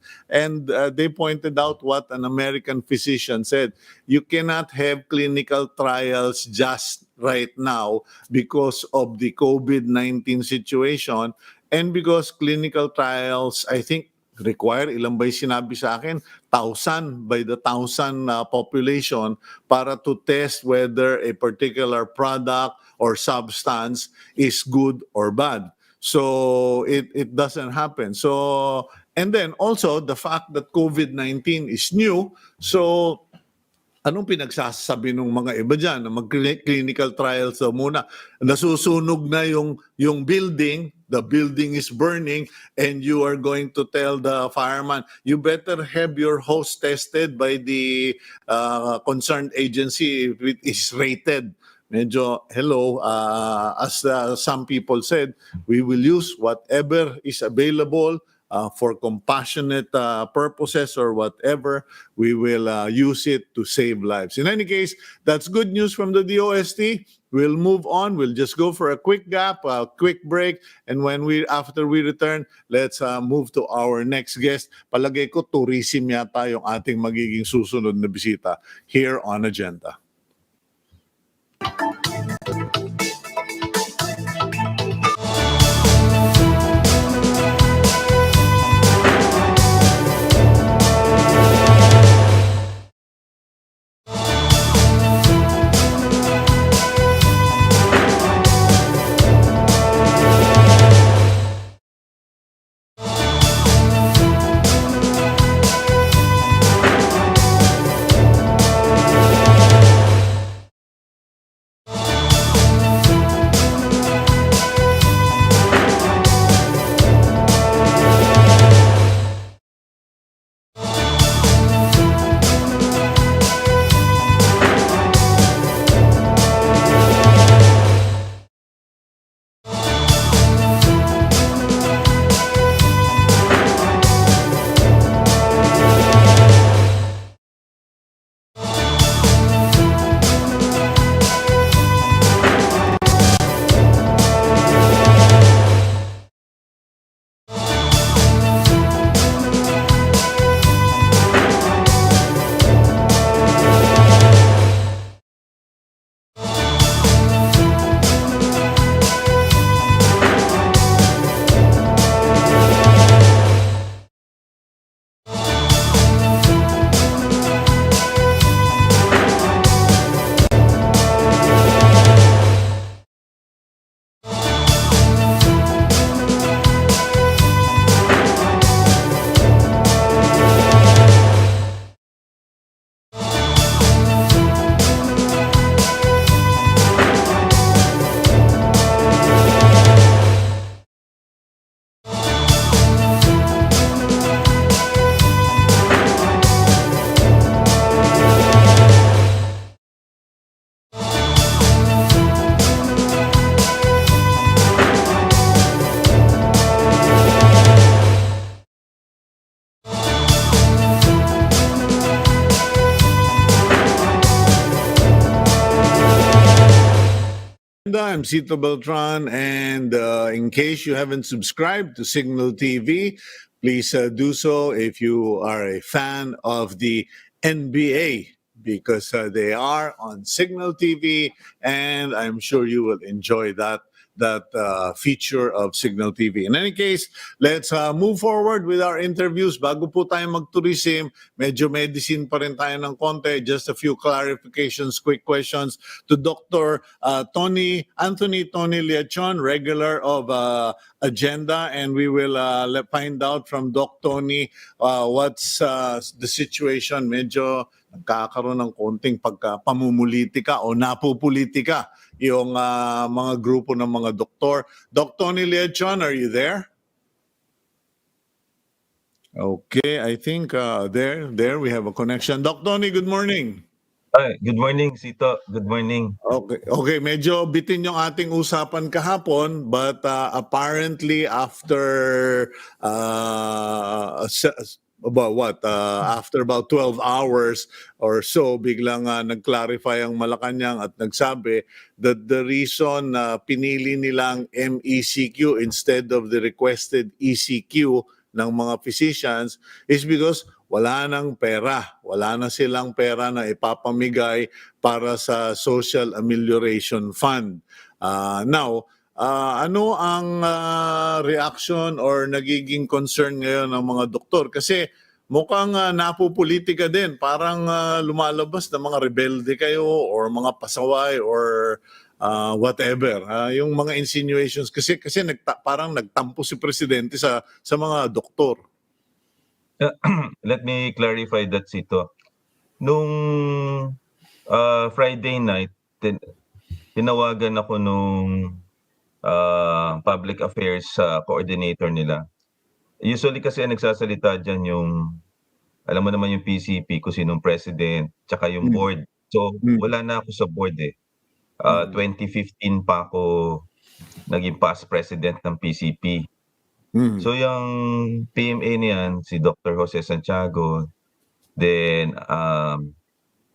[SPEAKER 1] they pointed out what an American physician said. You cannot have clinical trials just right now because of the COVID-19 situation and because clinical trials, I think, require, ilang ba yung sinabi sa akin? 1,000 by the 1,000 population para to test whether a particular product or substance is good or bad. So it doesn't happen. So, and then also the fact that COVID-19 is new, so anong pinagsasabi ng mga iba dyan na mag-clinical trials daw muna? Nasusunog na yung building, the building is burning, and you are going to tell the fireman, you better have your hose tested by the concerned agency if it is rated. Medyo, hello, as some people said, we will use whatever is available for compassionate purposes or whatever, we will use it to save lives. In any case, that's good news from the DOST. We'll move on. We'll just go for a quick gap, a quick break, and after we return, let's move to our next guest. Palagay ko tourism yata yung ating magiging susunod na bisita here on Agenda. I'm Cito Beltran, and in case you haven't subscribed to Signal TV, please do so if you are a fan of the NBA, because they are on Signal TV, and I'm sure you will enjoy that feature of Signal TV. In any case, let's move forward with our interviews. Bago po tayo mag-tourism, medyo medicine pa rin tayo ng konti. Just a few clarifications, quick questions to Dr. Tony Leachon, regular of Agenda, and we will find out from Doc Tony what's the situation. Medyo nagkakaroon ng konting pamumulitika o napupulitika yung mga grupo ng mga doktor. Doc Tony Leachon, are you there? Okay, I think there we have a connection. Doc Tony, good morning.
[SPEAKER 3] Ay, good morning, Sito. Good morning.
[SPEAKER 1] Okay, medyo bitin yung ating usapan kahapon, but apparently after after about 12 hours or so, biglang nag-clarify ang Malacanang at nagsabi that the reason pinili nilang MECQ instead of the requested ECQ ng mga physicians is because wala nang pera. Wala na silang pera na ipapamigay para sa Social Amelioration Fund. Now, ano ang reaction or nagiging concern ngayon ng mga doktor? Kasi mukhang napupolitika din. Parang lumalabas na mga rebelde kayo or mga pasaway or whatever. Yung mga insinuations. Kasi parang nagtampo si Presidente sa mga doktor.
[SPEAKER 3] Let me clarify that, Sito. Nung Friday night, tinawagan ako nung public affairs coordinator nila. Usually kasi nagsasalita dyan yung, alam mo naman yung PCP, kung sinong president, tsaka yung board. So, wala na ako sa board eh. 2015 pa ako naging past president ng PCP. So, yung PMA niyan, si Dr. Jose Santiago, then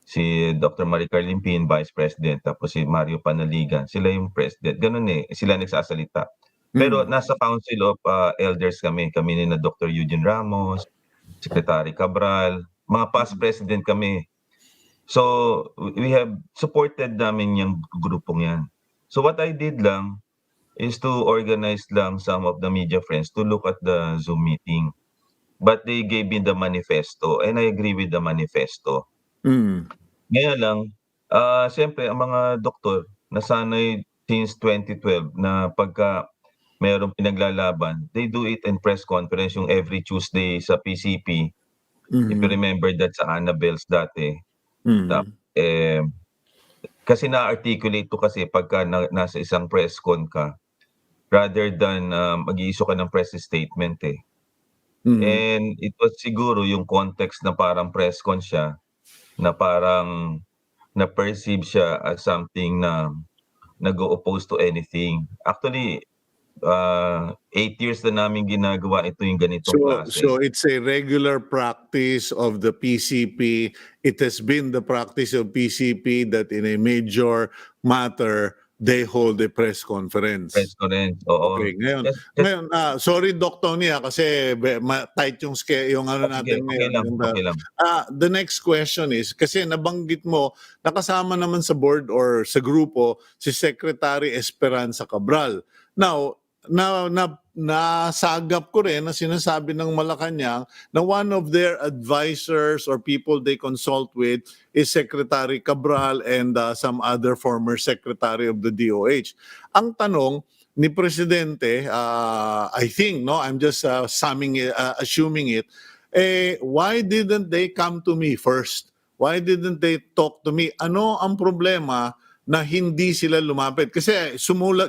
[SPEAKER 3] si Dr. Maricar Limpin, Vice President, tapos si Mario Panaligan, sila yung President. Ganun eh, sila nagsasalita. Pero nasa Council of Elders kami ni na Dr. Eugene Ramos, Secretary Cabral, mga past President kami. So, we have supported namin yung grupong yan. So, what I did lang is to organize lang some of the media friends to look at the Zoom meeting. But they gave me the manifesto, and I agree with the manifesto. Ngayon lang, siyempre ang mga doktor nasanay since 2012 na pagka mayroong pinaglalaban, they do it in press conference yung every Tuesday sa PCP. If you remember that sa Annabelle's dati. Kasi na-articulate to kasi pagka nasa isang press con ka, rather than mag-i-issue ka ng press statement eh. And it was siguro yung context na parang press con siya, na parang na-perceive siya as something na nag-o-oppose to anything. Actually, 8 years na namin ginagawa ito yung ganitong klase.
[SPEAKER 1] So it's a regular practice of the PCP. It has been the practice of PCP that in a major matter, they hold a press conference.
[SPEAKER 3] Press conference, oo.
[SPEAKER 1] Okay, ngayon, sorry Doc Tony kasi tight yung ano natin ngayon.
[SPEAKER 3] Okay lang.
[SPEAKER 1] The next question is, kasi nabanggit mo, nakasama naman sa board or sa grupo si Secretary Esperanza Cabral. Now, nasagap ko rin na sinasabi ng Malacanang na one of their advisors or people they consult with is Secretary Cabral and some other former secretary of the DOH. Ang tanong ni Presidente, I think, I'm just assuming it, why didn't they come to me first? Why didn't they talk to me? Ano ang problema na hindi sila lumapit? Kasi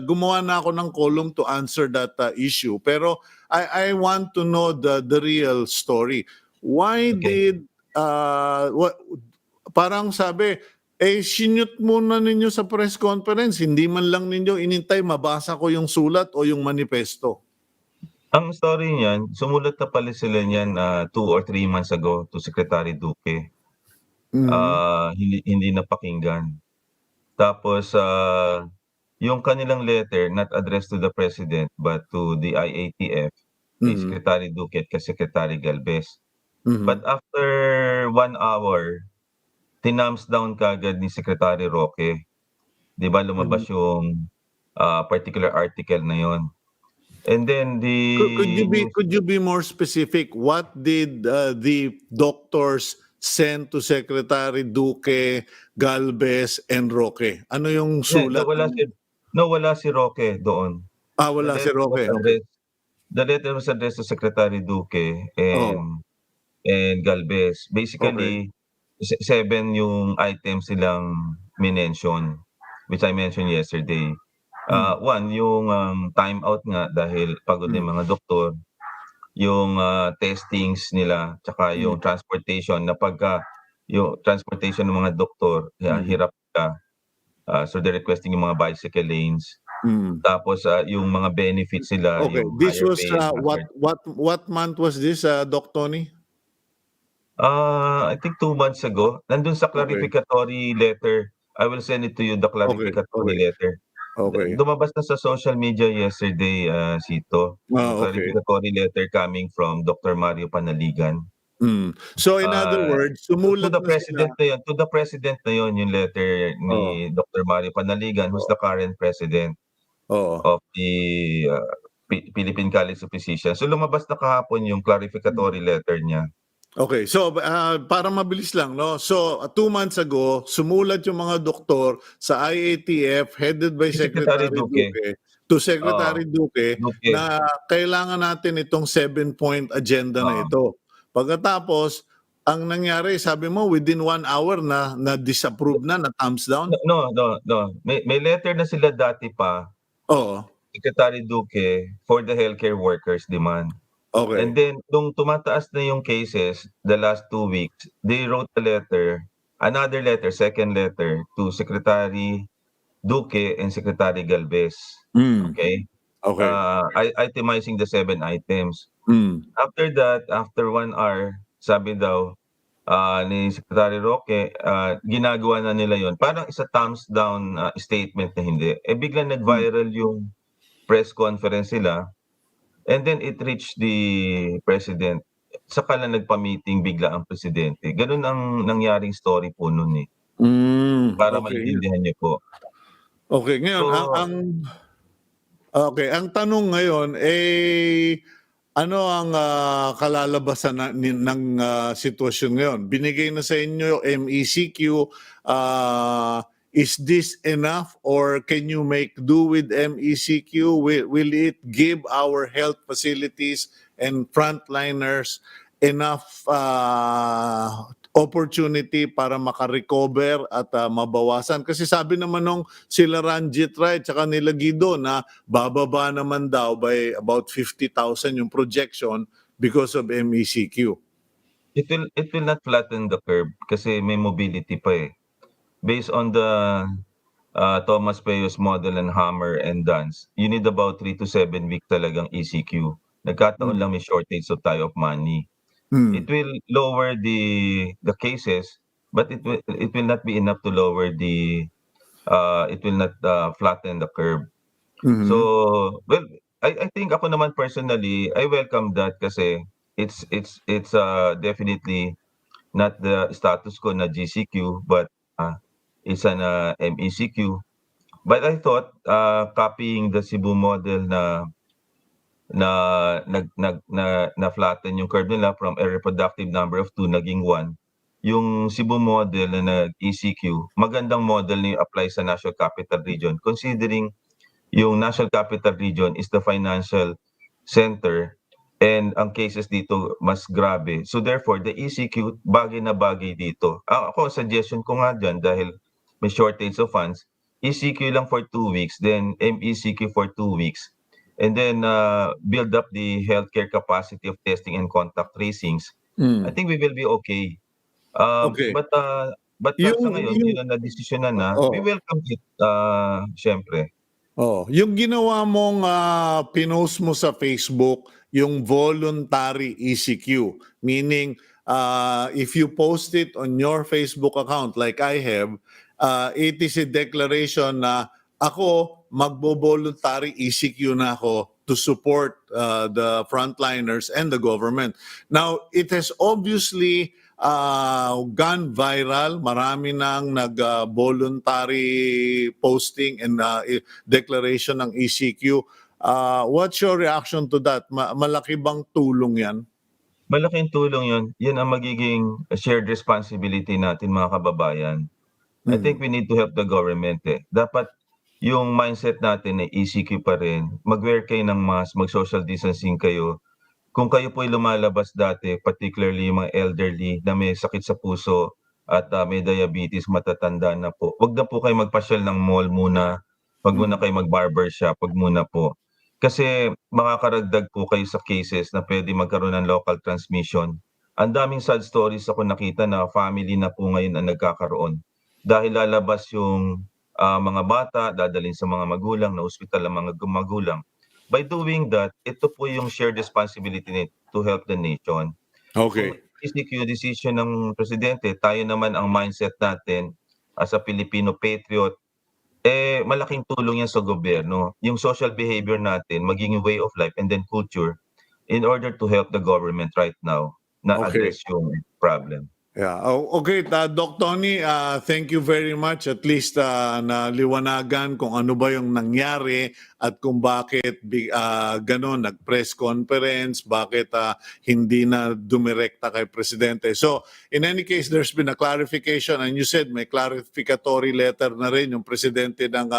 [SPEAKER 1] gumawa na ako ng column to answer that issue. Pero I want to know the real story. Why did, parang sabi, sinute muna ninyo sa press conference, hindi man lang ninyo inintay mabasa ko yung sulat o yung manifesto.
[SPEAKER 3] Ang story niyan, sumulat na pala sila niyan 2 or 3 months ago to Secretary Duque. Hindi napakinggan. Tapos yung kanilang letter not addressed to the President but to the IATF, kay
[SPEAKER 1] Mhm.
[SPEAKER 3] Secretary Duque at kay Secretary Galvez.
[SPEAKER 1] Mhm.
[SPEAKER 3] But after 1 hour, tinumps down kaagad ni Secretary Roque. 'Di ba lumabas yung, particular article na yon. And then the news
[SPEAKER 1] Could you be more specific? What did the doctors send to Secretary Duque, Galvez, and Roque? Ano yung
[SPEAKER 3] yeah,
[SPEAKER 1] sulat?
[SPEAKER 3] wala si Roque doon. The
[SPEAKER 1] Wala si
[SPEAKER 3] letter was
[SPEAKER 1] Roque. Okay.
[SPEAKER 3] addressed the letter was addressed to Secretary Duque
[SPEAKER 1] Oh,
[SPEAKER 3] and Galvez.
[SPEAKER 1] okay.
[SPEAKER 3] Basically, 7 yung items silang minention, which I mentioned yesterday.
[SPEAKER 1] Mm.
[SPEAKER 3] One, yung, time out nga dahil pagod na
[SPEAKER 1] Mm.
[SPEAKER 3] yung mga doktor, yung, testings nila, tsaka
[SPEAKER 1] Mm.
[SPEAKER 3] yung transportation na pagka yung transportation ng mga doktor,
[SPEAKER 1] Mm.
[SPEAKER 3] hirap ka, so they're requesting yung mga bicycle lanes.
[SPEAKER 1] Mm.
[SPEAKER 3] Tapos, yung mga benefits nila,
[SPEAKER 1] Okay.
[SPEAKER 3] yung
[SPEAKER 1] This
[SPEAKER 3] higher
[SPEAKER 1] was
[SPEAKER 3] pay and hazard.
[SPEAKER 1] what month was this, Doc Tony?
[SPEAKER 3] I think 2 months ago, nandun sa
[SPEAKER 1] Okay.
[SPEAKER 3] clarificatory letter. I will send it to you, the
[SPEAKER 1] Okay.
[SPEAKER 3] clarificatory
[SPEAKER 1] Okay.
[SPEAKER 3] letter.
[SPEAKER 1] Okay.
[SPEAKER 3] Lumabas na sa social media yesterday, Sito, yung
[SPEAKER 1] Okay.
[SPEAKER 3] clarificatory letter coming from Dr. Mario Panaligan.
[SPEAKER 1] Mm. So in other words,
[SPEAKER 3] To
[SPEAKER 1] sumulat
[SPEAKER 3] the
[SPEAKER 1] na sila.
[SPEAKER 3] president na yon yung letter
[SPEAKER 1] Oh.
[SPEAKER 3] ni Dr. Mario Panaligan, who's
[SPEAKER 1] Oh.
[SPEAKER 3] the current president
[SPEAKER 1] Oh.
[SPEAKER 3] of the, Philippine College of Physicians. So lumabas na kahapon yung clarificatory letter niya.
[SPEAKER 1] Okay, so para mabilis lang, no? So 2 months ago, sumulat yung mga doktor sa IATF headed by
[SPEAKER 3] Si Secretary
[SPEAKER 1] Secretary
[SPEAKER 3] Duque,
[SPEAKER 1] Duque to
[SPEAKER 3] oo,
[SPEAKER 1] Secretary Duque
[SPEAKER 3] Duque,
[SPEAKER 1] na kailangan natin itong 7-point agenda na
[SPEAKER 3] oo.
[SPEAKER 1] ito. Pagkatapos, ang nangyari, sabi mo, within 1 hour na disapprove na thumbs down?
[SPEAKER 3] No. May letter na sila dati pa,
[SPEAKER 1] Oo,
[SPEAKER 3] Secretary Duque, for the healthcare workers demand. And
[SPEAKER 1] okay.
[SPEAKER 3] then nung tumataas na yung cases the last 2 weeks, they wrote another letter, second letter to Secretary Duque and Secretary Galvez.
[SPEAKER 1] Mm,
[SPEAKER 3] Okay?
[SPEAKER 1] okay.
[SPEAKER 3] Itemizing the 7 items.
[SPEAKER 1] Mm,
[SPEAKER 3] After that, after 1 hour, sabi daw, ni Secretary Roque, ginagawa na nila yon. Parang isa thumbs down, statement na hindi. Eh, biglang
[SPEAKER 1] mm.
[SPEAKER 3] nag-viral yung press conference nila and then it reached the president. Saka lang nagpa-meeting bigla ang presidente. Gano'n ang nangyaring story po nun, eh, para
[SPEAKER 1] Okay.
[SPEAKER 3] maintindihan niyo po.
[SPEAKER 1] Okay, ngayon
[SPEAKER 3] So,
[SPEAKER 1] ang tanong ngayon ano ang kalalabasan ng sitwasyon ngayon? Binigay na sa inyo MECQ, is this enough or can you make do with MECQ? Will it give our health facilities and frontliners enough opportunity para makarecover at mabawasan? Kasi sabi naman nung sila Ranjit Rai at nila Guido na bababa naman daw by about 50,000 yung projection because of MECQ.
[SPEAKER 3] it will not flatten the curve kasi may mobility pa, eh. Based on the, Thomas Peyo's model and Hammer and Duns, you need about 3 to 7 weeks talagang ECQ. Nagkataon
[SPEAKER 1] Mm.
[SPEAKER 3] lang may shortage of tayo of money. It
[SPEAKER 1] Mm.
[SPEAKER 3] will lower the cases, but it will not be enough to lower it will not, flatten the curve.
[SPEAKER 1] Mhm.
[SPEAKER 3] So, well, I think ako naman personally, I welcome that kasi it's definitely not the status quo na GCQ, but, it's an, MECQ. But I thought, copying the Cebu model na na-flatten yung curve nila from a reproductive number of 2 naging 1. Yung Cebu model na nag-ECQ, magandang model na apply sa National Capital Region considering yung National Capital Region is the financial center and ang cases dito mas grabe. So therefore, the ECQ bagay na bagay dito. Ako suggestion ko nga diyan dahil may shortage of funds, ECQ lang for 2 weeks, then MECQ for 2 weeks. And then build up the healthcare capacity of testing and contact tracings. I
[SPEAKER 1] Mm.
[SPEAKER 3] think we will be okay.
[SPEAKER 1] Okay.
[SPEAKER 3] But sa ngayon,
[SPEAKER 1] Yung
[SPEAKER 3] yun ang nadesisyonan na, we
[SPEAKER 1] oh.
[SPEAKER 3] welcome it, siyempre.
[SPEAKER 1] Oh, yung ginawa mong pinost mo sa Facebook, yung voluntary ECQ, meaning if you post it on your Facebook account like I have, it is a declaration na ako magbo-voluntary ECQ na ako to support the frontliners and the government. Now, it has obviously gone viral. Marami nang nag-voluntary posting and declaration ng ECQ. What's your reaction to that? Malaki bang tulong yan?
[SPEAKER 3] Malaking tulong 'yun. 'Yun ang magiging shared responsibility natin mga kababayan. I think we need to help the government, eh. Dapat yung mindset natin ay ECQ pa rin. Mag-wear kayo ng mask, mag-social distancing kayo. Kung kayo po'y lumalabas dati, particularly yung mga elderly na may sakit sa puso at may diabetes, matatanda na po, 'wag na po kayo magpasyal ng mall muna. 'Wag muna kayo mag-barbershop, 'wag muna po. Kasi makakaragdag po kayo sa cases na puwede magkaroon ng local transmission. Ang daming sad stories ako nakita na family na po ngayon ang nagkakaroon. Dahil lalabas yung mga bata, dadalhin sa mga magulang, na ospital ang mga magulang. By doing that, ito po yung shared responsibility to help the nation.
[SPEAKER 1] Okay.
[SPEAKER 3] Kung ECQ decision ng presidente, tayo naman ang mindset natin as a Filipino patriot, malaking tulong yan sa gobyerno. Yung social behavior natin, maging way of life and then culture in order to help the government right now na
[SPEAKER 1] Okay.
[SPEAKER 3] address yung problem.
[SPEAKER 1] Yeah. Okay, Doc Tony, thank you very much. At least naliwanagan kung ano ba yung nangyari at kung bakit ganon, nag-press conference, bakit hindi na dumirekta kay Presidente. So, in any case, there's been a clarification and you said may clarificatory letter na rin yung Presidente ng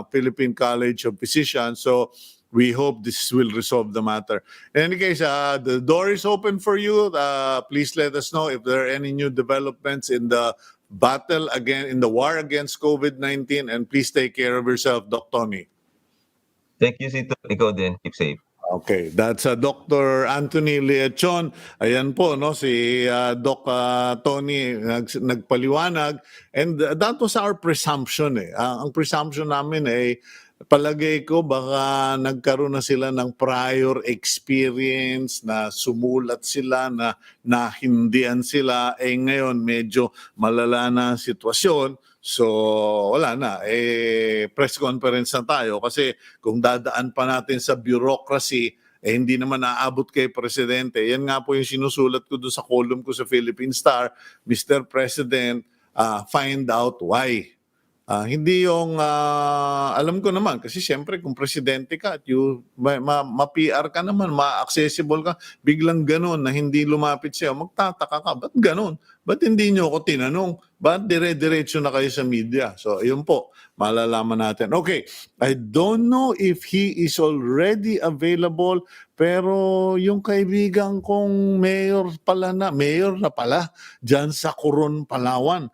[SPEAKER 1] Philippine College of Physicians. So, we hope this will resolve the matter. In any case, the door is open for you. Please let us know if there are any new developments in the battle in the war against COVID-19, and please take care of yourself, Doc Tony.
[SPEAKER 3] Thank you, Sito. Ikaw din. Keep safe.
[SPEAKER 1] Okay, that's Dr. Anthony Leachon. Ayan po, no, si Doc Tony nagpaliwanag. And that was our presumption. Ang presumption namin palagay ko baka nagkaroon na sila ng prior experience na sumulat sila na nahindian sila. Ngayon medyo malala na ang sitwasyon. So wala na, press conference na tayo kasi kung dadaan pa natin sa bureaucracy, hindi naman aabot kay Presidente. Yan nga po yung sinusulat ko doon sa column ko sa Philippine Star, Mr. President, find out why. Hindi yung, alam ko naman, kasi siyempre kung presidente ka at ma-PR ka naman, ma-accessible ka, biglang ganun na hindi lumapit sa'yo, magtataka ka, ba't ganun? Ba't hindi nyo ako tinanong? Ba't dire-diretso na kayo sa media? So, yun po, malalaman natin. Okay, I don't know if he is already available, pero yung kaibigan kong mayor na pala, dyan sa Coron, Palawan,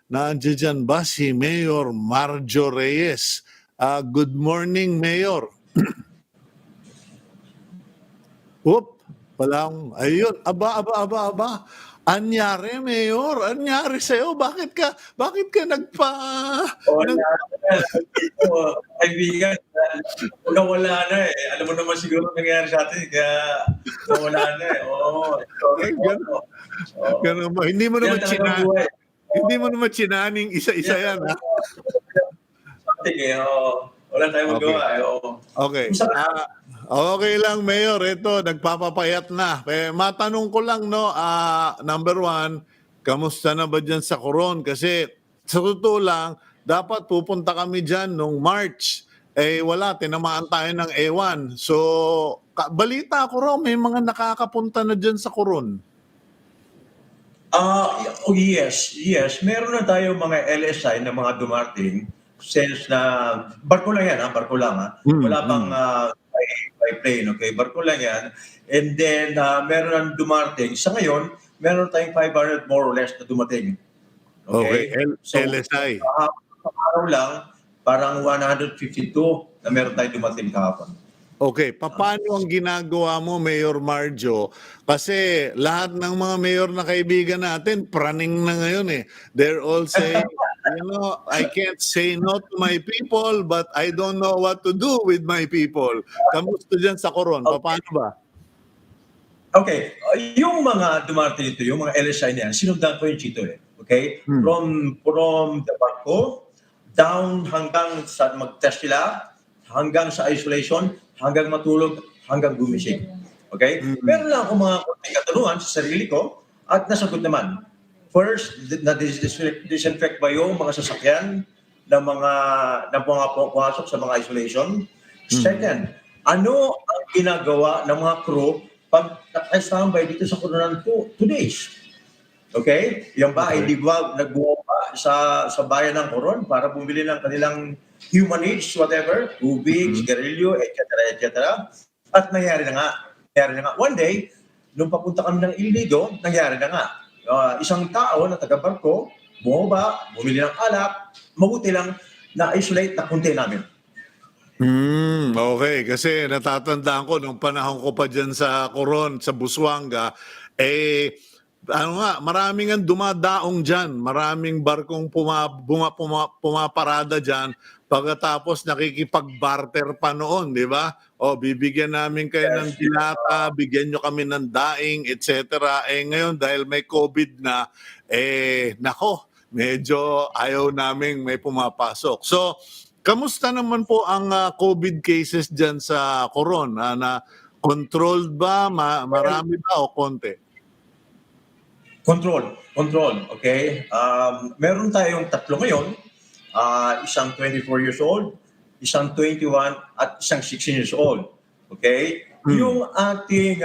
[SPEAKER 1] nandiyan ba si Mayor Mario Reyes? Good morning, Mayor. Whoop, palang, ayun, aba. Anyari, Mayor, anyari sa'yo? Bakit ka
[SPEAKER 4] Kaibigan, nawala na eh. Alam mo naman siguro nangyari sa atin, kaya nawala na eh.
[SPEAKER 1] Ganun ba? Hindi mo naman chinaning isa-isa yan, ha?
[SPEAKER 4] Something eh, wala tayong magawa eh.
[SPEAKER 1] Okay. Okay lang, Mayor. Ito, nagpapapayat na. Matanong ko lang, no, number one, kamusta na ba dyan sa Coron? Kasi sa totoo lang, dapat pupunta kami dyan nung March. Wala, tinamaan tayo ng ewan. So, balita ko raw, may mga nakakapunta na dyan sa Coron.
[SPEAKER 4] Yes. Meron na tayo mga LSI na mga dumating since na barko lang yan, barko lang. Wala pang by plane, okay? Barko lang yan. And then, meron na dumating. Sa ngayon, meron tayong 500 more or less na dumating. Okay? So,
[SPEAKER 1] LSI.
[SPEAKER 4] araw lang, parang 152 na meron tayong dumating kahapon.
[SPEAKER 1] Okay, paano ang ginagawa mo, Mayor Marjo? Kasi lahat ng mga mayor na kaibigan natin, praning na ngayon eh. They're all saying, I can't say no to my people, but I don't know what to do with my people. Kamusta dyan sa Coron? Paano ba?
[SPEAKER 4] Okay, yung mga dumating dito, yung mga LSI na yan, sinundan ko yung Chito eh. Okay? From the barko, down hanggang sa mag-test sila, hanggang sa isolation, hanggang matulog, hanggang gumising. Okay? Meron lang akong mga konting katanungan sa sarili ko at nasagot naman. First, na-disinfect ba yung mga sasakyan ng mga pumasok sa mga isolation? Second, ano ang ginagawa ng mga crew pag naka-standby dito sa Coron 2 days? Okay? Yung ba, hindi ba nagbuwa sa bayan ng Coron para bumili ng kanilang human needs, whatever, tubig, sigarilyo, etc. At nangyari na nga. One day, nung papunta kami ng Ilido, nangyari na nga. Isang tao na taga-barko, bumaba, bumili ng alak, mabuti lang na-isolate na kunti namin.
[SPEAKER 1] Okay, kasi natatandaan ko nung panahon ko pa dyan sa Coron, sa Busuanga, maraming ang dumadaong dyan. Maraming barkong pumaparada dyan. Pagkatapos nakikipag-barter pa noon, di ba? Bibigyan namin kayo ng dilata, bigyan nyo kami ng daing, etc. Ngayon dahil may COVID na, nako, medyo ayaw namin may pumapasok. So, kamusta naman po ang COVID cases dyan sa Coron? Na controlled ba? Marami ba o konti?
[SPEAKER 4] Control, okay? Meron tayong tatlo ngayon, isang 24 years old, isang 21 at isang 16 years old. Okay? Yung ating,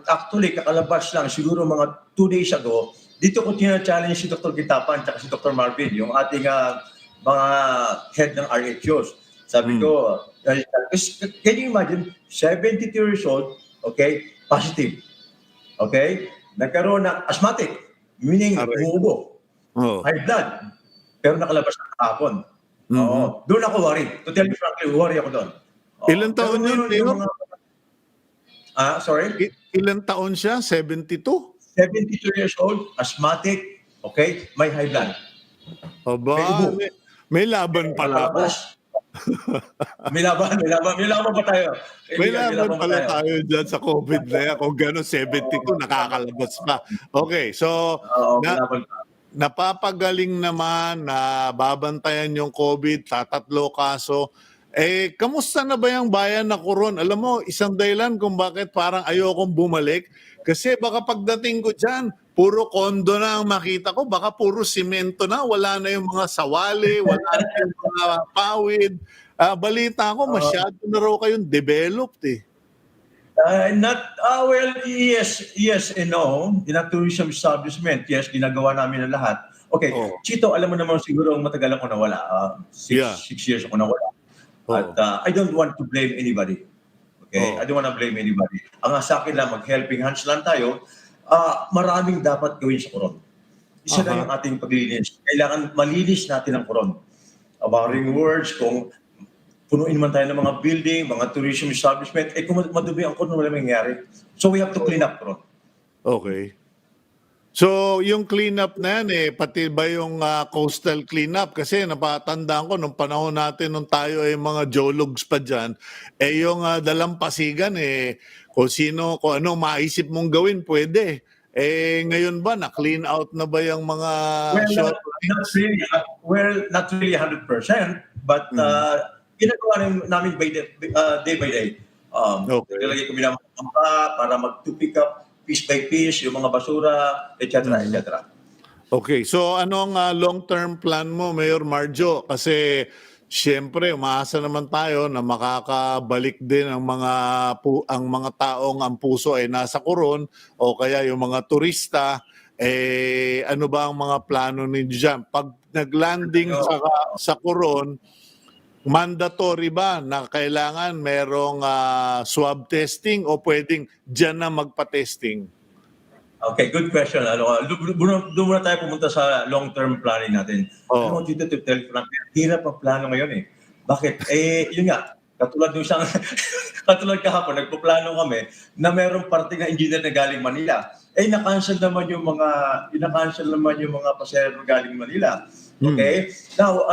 [SPEAKER 4] actually, kakalabas lang, siguro mga 2 days ago, dito ko tina-challenge si Dr. Gitapan at si Dr. Marvin, yung ating mga head ng RHOs. Sabi ko, can you imagine, 72 years old, okay, positive. Okay? Nagkaroon ng asthmatic, meaning umuubo. High blood, pero nakalabas na kahapon. Doon ako worry. To tell you frankly, worry ako doon.
[SPEAKER 1] Ilan taon yun?
[SPEAKER 4] Sorry?
[SPEAKER 1] Ilan taon siya? 72?
[SPEAKER 4] 72 years old, asthmatic, okay, may high blood.
[SPEAKER 1] Aba, may laban pala ako.
[SPEAKER 4] May laban pa tayo.
[SPEAKER 1] May laban pala tayo dyan sa COVID na yan. Kung gano'n, 72, nakakalabas pa. Okay, so napapagaling naman na babantayan yung COVID, tatatlo kaso. Kamusta na ba yung bayan na Coron? Alam mo, isang dahilan kung bakit parang ayokong bumalik. Kasi baka pagdating ko dyan, puro kondo na ang makita ko. Baka puro simento na. Wala na yung mga sawali, wala na yung mga pawid. Balita ko, masyado na raw kayong developed eh.
[SPEAKER 4] Well, yes and no. In a tourism establishment, yes, ginagawa namin ang lahat. Okay, Chito, alam mo naman siguro matagal ako nawala. 6 years ako nawala. At I don't want to blame anybody. Okay? I don't want to blame anybody. Ang sa akin lang, mag-helping hands lang tayo. Maraming dapat gawin sa Coron. Isa na yung ating paglilinis. Kailangan malinis natin ang Coron. About words, kung punuin man tayo ng mga building, mga tourism establishment, kung madubi ang Coron, wala mangyayari. So we have to clean up Coron.
[SPEAKER 1] Okay. So yung cleanup na yan pati ba yung coastal cleanup? Kasi napatandaan ko nung panahon natin nung tayo ay mga geologs pa dyan, yung dalampasigan kung ano maisip mong gawin, pwede. Ngayon ba, na-clean out na ba yung mga short lines?
[SPEAKER 4] Not really 100%, but ginagawa namin day by day. Nilagay kami ng mga para to pick up piece by piece, yung mga basura, etc.
[SPEAKER 1] Okay, so ano ang long-term plan mo, Mayor Marjo? Kasi siyempre, umaasa naman tayo na makakabalik din ang mga taong ang puso ay nasa Coron o kaya yung mga turista. Ano ba ang mga plano ninyo dyan? Pag nag-landing sa Coron, mandatory ba na kailangan merong swab testing o pwedeng dyan na magpa-testing?
[SPEAKER 4] Okay, good question. Doon muna tayo pumunta sa long-term planning natin. I want you to tell Frank, hirap ang plano ngayon Bakit? Yun nga, katulad kahapon, nagpo-plano kami na merong parte ng engineer na galing Manila. Na-cancel naman yung mga pasahero galing Manila. Okay? Now,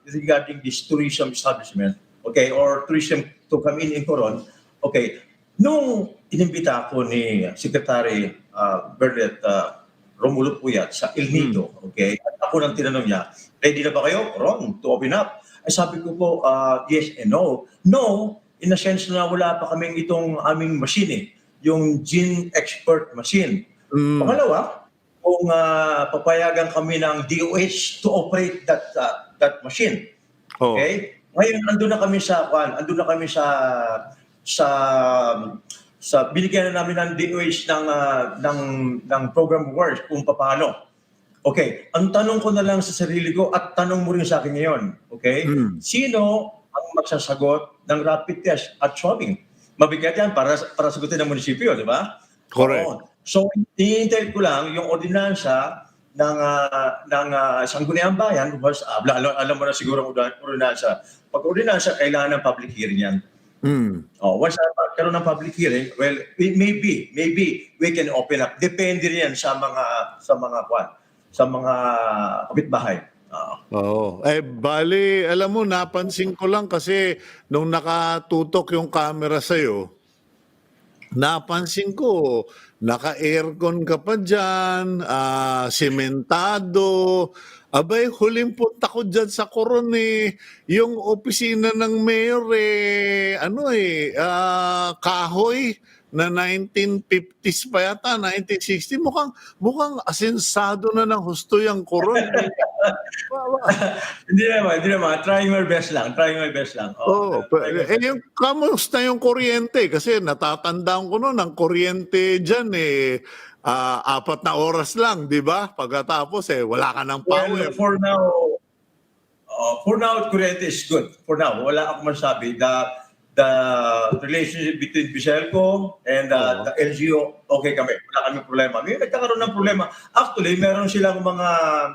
[SPEAKER 4] regarding this tourism establishment, okay, or tourism to come in Coron, okay, nung inimbita ako ni Secretary Bernadette Romulo Puyat sa El Nido, okay? At ako nang tinanong niya, ready na ba kayo, Ron, to open up? Ay sabi ko po, yes and no. No, in a sense na wala pa kaming itong aming machine yung gene expert machine. Pangalawa, kung papayagan kami ng DOH to operate that machine. Okay? Ngayon andun na kami sa binigyan na namin ng DOH ng program work kung paano. Okay, ang tanong ko na lang sa sarili ko at tanong mo rin sa akin ngayon, okay? Sino ang magsasagot ng rapid test at swabbing? Mabigat yan para sagutin ng munisipyo, di ba?
[SPEAKER 1] Correct.
[SPEAKER 4] So, hinihintay ko lang yung ordinansa ng Sangguniang Bayan, alam mo na siguro ang ordinansa. Pag ordinansa, kailangan ng public hearing yan. Once magkaroon ng public hearing, well, maybe we can open up. Depende rin yan sa mga kapitbahay.
[SPEAKER 1] Bali, alam mo, napansin ko lang kasi nung nakatutok yung camera sa'yo, napansin ko, naka-aircon ka pa dyan, sementado. Abay, huling punta ko dyan sa Coron yung opisina ng mayor kahoy na 1950s pa yata, 1960. Mukhang asensado na ng husto yung Coron.
[SPEAKER 4] Hindi naman. Trying my best lang.
[SPEAKER 1] Yung kamusta yung kuryente? Kasi natatandaan ko noon, ang kuryente dyan 4 na oras lang, di ba? Pagkatapos wala ka ng power.
[SPEAKER 4] Well, for now, kuryente is good. For now, wala akong masabi. The relationship between Biselco and the LGU, okay kami. Wala kaming problema. May nagkakaroon ng problema. Actually, meron silang mga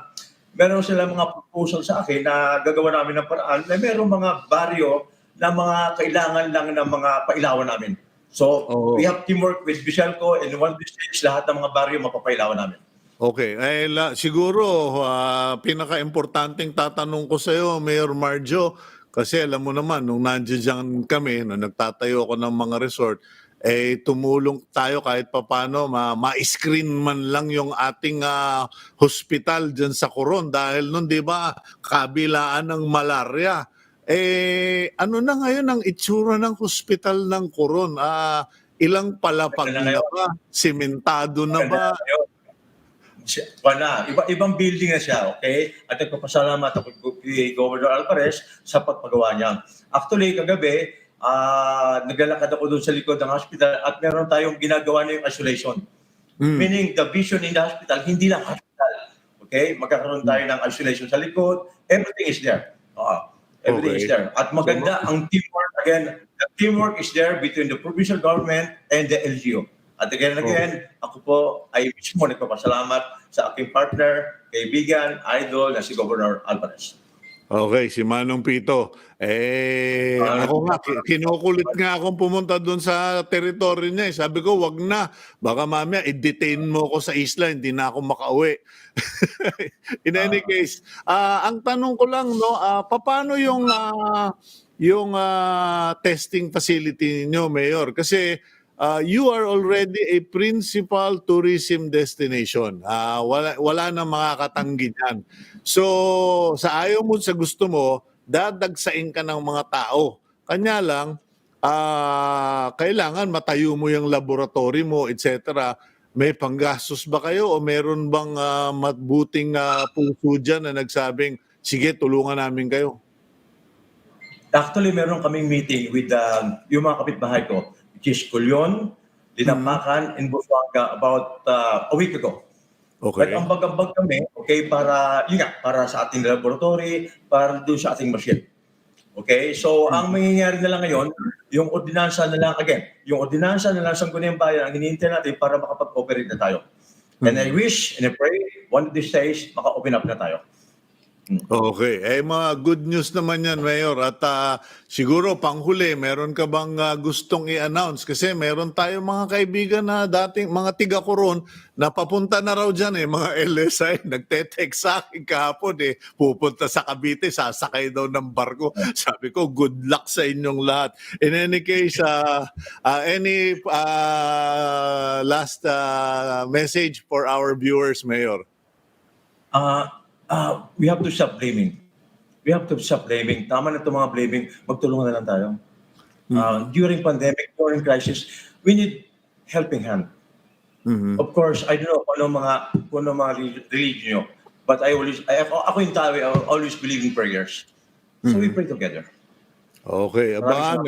[SPEAKER 4] proposal sa akin na gagawa namin ng paraan na merong mga baryo na mga kailangan lang ng mga pailawan namin. So, we have teamwork with Biselco and one of these days, lahat ng mga baryo mapapailawan namin.
[SPEAKER 1] Okay. Siguro, pinaka-importanting tatanong ko sa iyo, Mayor Marjo, kasi alam mo naman, nung nandiyan kami, nung nagtatayo ako ng mga resort, tumulong tayo kahit papano, ma-screen man lang yung ating hospital dyan sa Coron. Dahil nun, di ba, kabilaan ng malaria. Ano na ngayon ang itsura ng hospital ng Coron? Ilang palapag na ba? Sementado na ba?
[SPEAKER 4] Ibang building na siya, okay? At nagpapasalamat ako kay Governor Alvarez sa pagpagawa niya. Actually, kagabi, naglalakad ako doon sa likod ng hospital at meron tayong ginagawa na yung isolation. Meaning, the vision in the hospital, hindi lang hospital. Okay? Magkakaroon tayo ng isolation sa likod. Everything is there. Everything is there. At maganda ang teamwork. Again, the teamwork is there between the provincial government and the LGU. At again, ako po ay mismo nagpapasalamat sa aking partner, kaibigan, idol na si Governor Alvarez.
[SPEAKER 1] Okay, si Manong Pito. Ako nga, kinukulit nga akong pumunta doon sa teritoryo niya. Sabi ko, wag na. Baka mamaya, i-detain mo ako sa isla, hindi na ako makauwi. In any case, ang tanong ko lang, paano yung testing facility niyo, Mayor? Kasi you are already a principal tourism destination. Wala na makakatanggi dyan. So, sa ayaw mo, sa gusto mo, dadagsain ka ng mga tao. Kanya lang, kailangan matayo mo yung laboratory mo, etc. May panggastos ba kayo o meron bang mabuting puso dyan na nagsabing, sige, tulungan namin kayo?
[SPEAKER 4] Actually, meron kaming meeting with yung mga kapitbahay ko, which is Culyon, Dinapakan, and Busuanga about a week ago.
[SPEAKER 1] Okay.
[SPEAKER 4] Nag-ambag-ambag kami, okay, para sa ating laboratory, para doon sa ating machine. Okay? So, ang mangyayari na lang ngayon, yung ordinansa na lang sa Sangguniang Bayan, ang hinihintay natin para makapag-operate na tayo. And I wish and I pray, one of these days, maka-open up na tayo.
[SPEAKER 1] Okay. Mga good news naman yan, Mayor. At siguro, panghuli, meron ka bang gustong i-announce? Kasi meron tayong mga kaibigan na dating, mga tiga-Coron, na papunta na raw dyan mga LSI. Nagte-text sa akin kahapon pupunta sa Cavite, sasakay daw ng barko. Sabi ko, good luck sa inyong lahat. In any case, any last message for our viewers, Mayor?
[SPEAKER 4] We have to stop blaming. We have to stop blaming. Tama na itong mga blaming. Magtulungan na lang tayo. During pandemic, during crisis, we need helping hand. Of course, I don't know kung ano mga religion nyo, but ako yung tao, I always believe in prayers. So we pray together.
[SPEAKER 1] Okay, aba,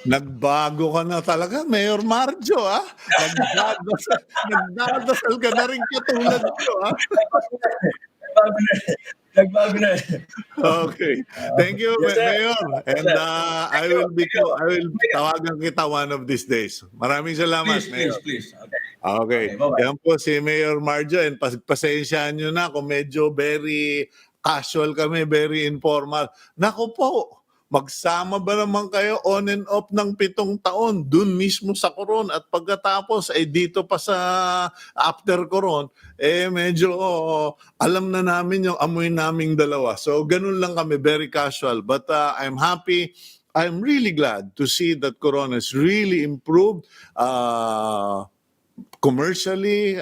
[SPEAKER 1] nagbago ka na talaga, Mayor Marjo, nagdadasal ka na rin katulad ko,
[SPEAKER 4] Nagbago na.
[SPEAKER 1] Okay. Thank you,
[SPEAKER 4] Yes, sir.
[SPEAKER 1] Mayor. And
[SPEAKER 4] Yes, sir.
[SPEAKER 1] I will tawagan kita one of these days. Maraming salamat, Mayor.
[SPEAKER 4] Please. Okay.
[SPEAKER 1] Okay.
[SPEAKER 4] bye-bye.
[SPEAKER 1] Yan po si Mayor Marjo, and pasensyahan nyo na kung medyo very casual kami, very informal. Naku po, magsama ba naman kayo on and off ng 7 taon dun mismo sa Coron, at pagkatapos dito pa sa after Coron, medyo alam na namin yung amoy naming dalawa. So ganun lang kami, very casual. But I'm happy. I'm really glad to see that Coron has really improved commercially,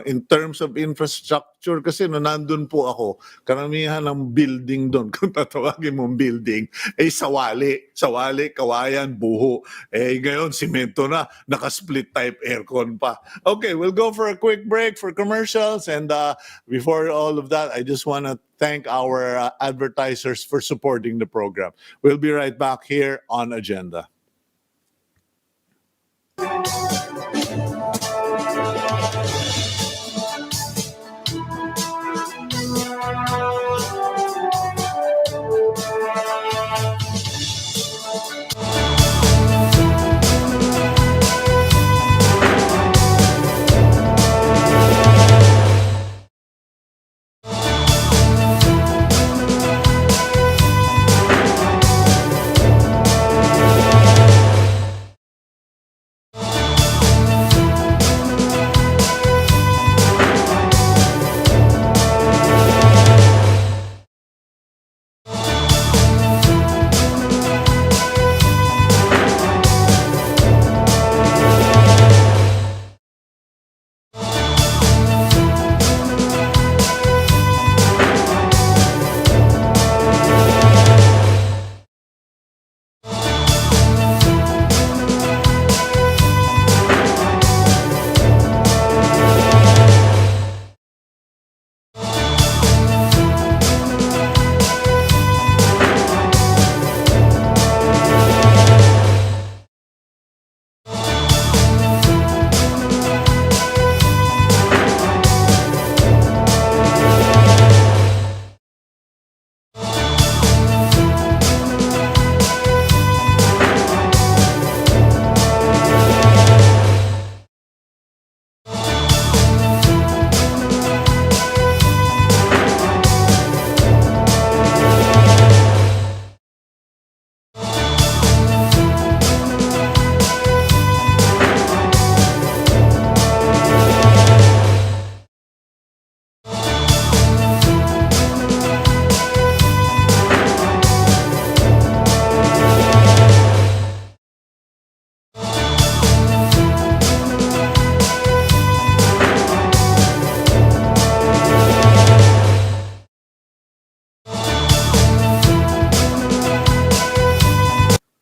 [SPEAKER 1] in terms of infrastructure. Kasi no nandun po ako, karamihan ng building doon, kung tatawagin mong building, sawali, kawayan, buho. Ngayon, simento na, naka-split type aircon pa. Okay, we'll go for a quick break for commercials, and before all of that, I just want to thank our advertisers for supporting the program. We'll be right back here on Agenda.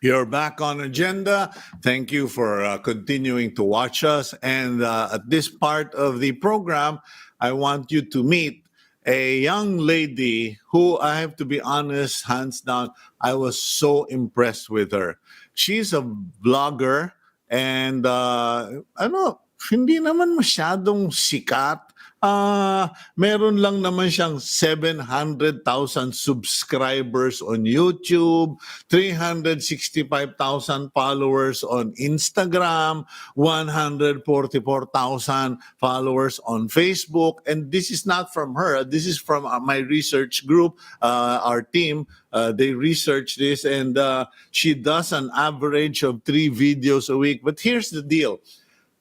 [SPEAKER 1] You're back on Agenda. Thank you for continuing to watch us. And at this part of the program, I want you to meet a young lady who, I have to be honest, hands down, I was so impressed with her. She's a vlogger, and hindi naman masyadong sikat Meron lang naman siyang 700,000 subscribers on YouTube, 365,000 followers on Instagram, 144,000 followers on Facebook. And this is not from her. This is from my research group, our team. They research this, and she does an average of 3 videos a week. But here's the deal.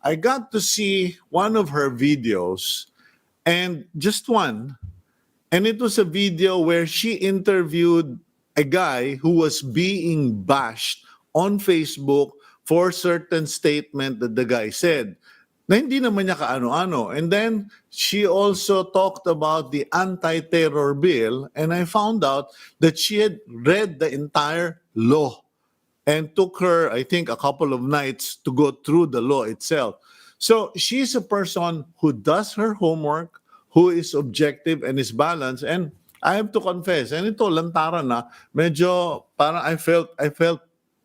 [SPEAKER 1] I got to see one of her videos, and just one. And it was a video where she interviewed a guy who was being bashed on Facebook for certain statement that the guy said. Na hindi naman niya kaano-ano. And then she also talked about the anti-terror bill, and I found out that she had read the entire law and took her, I think, a couple of nights to go through the law itself. So she's a person who does her homework, who is objective and is balanced. And I have to confess, and ito, lantaran na, medyo parang I felt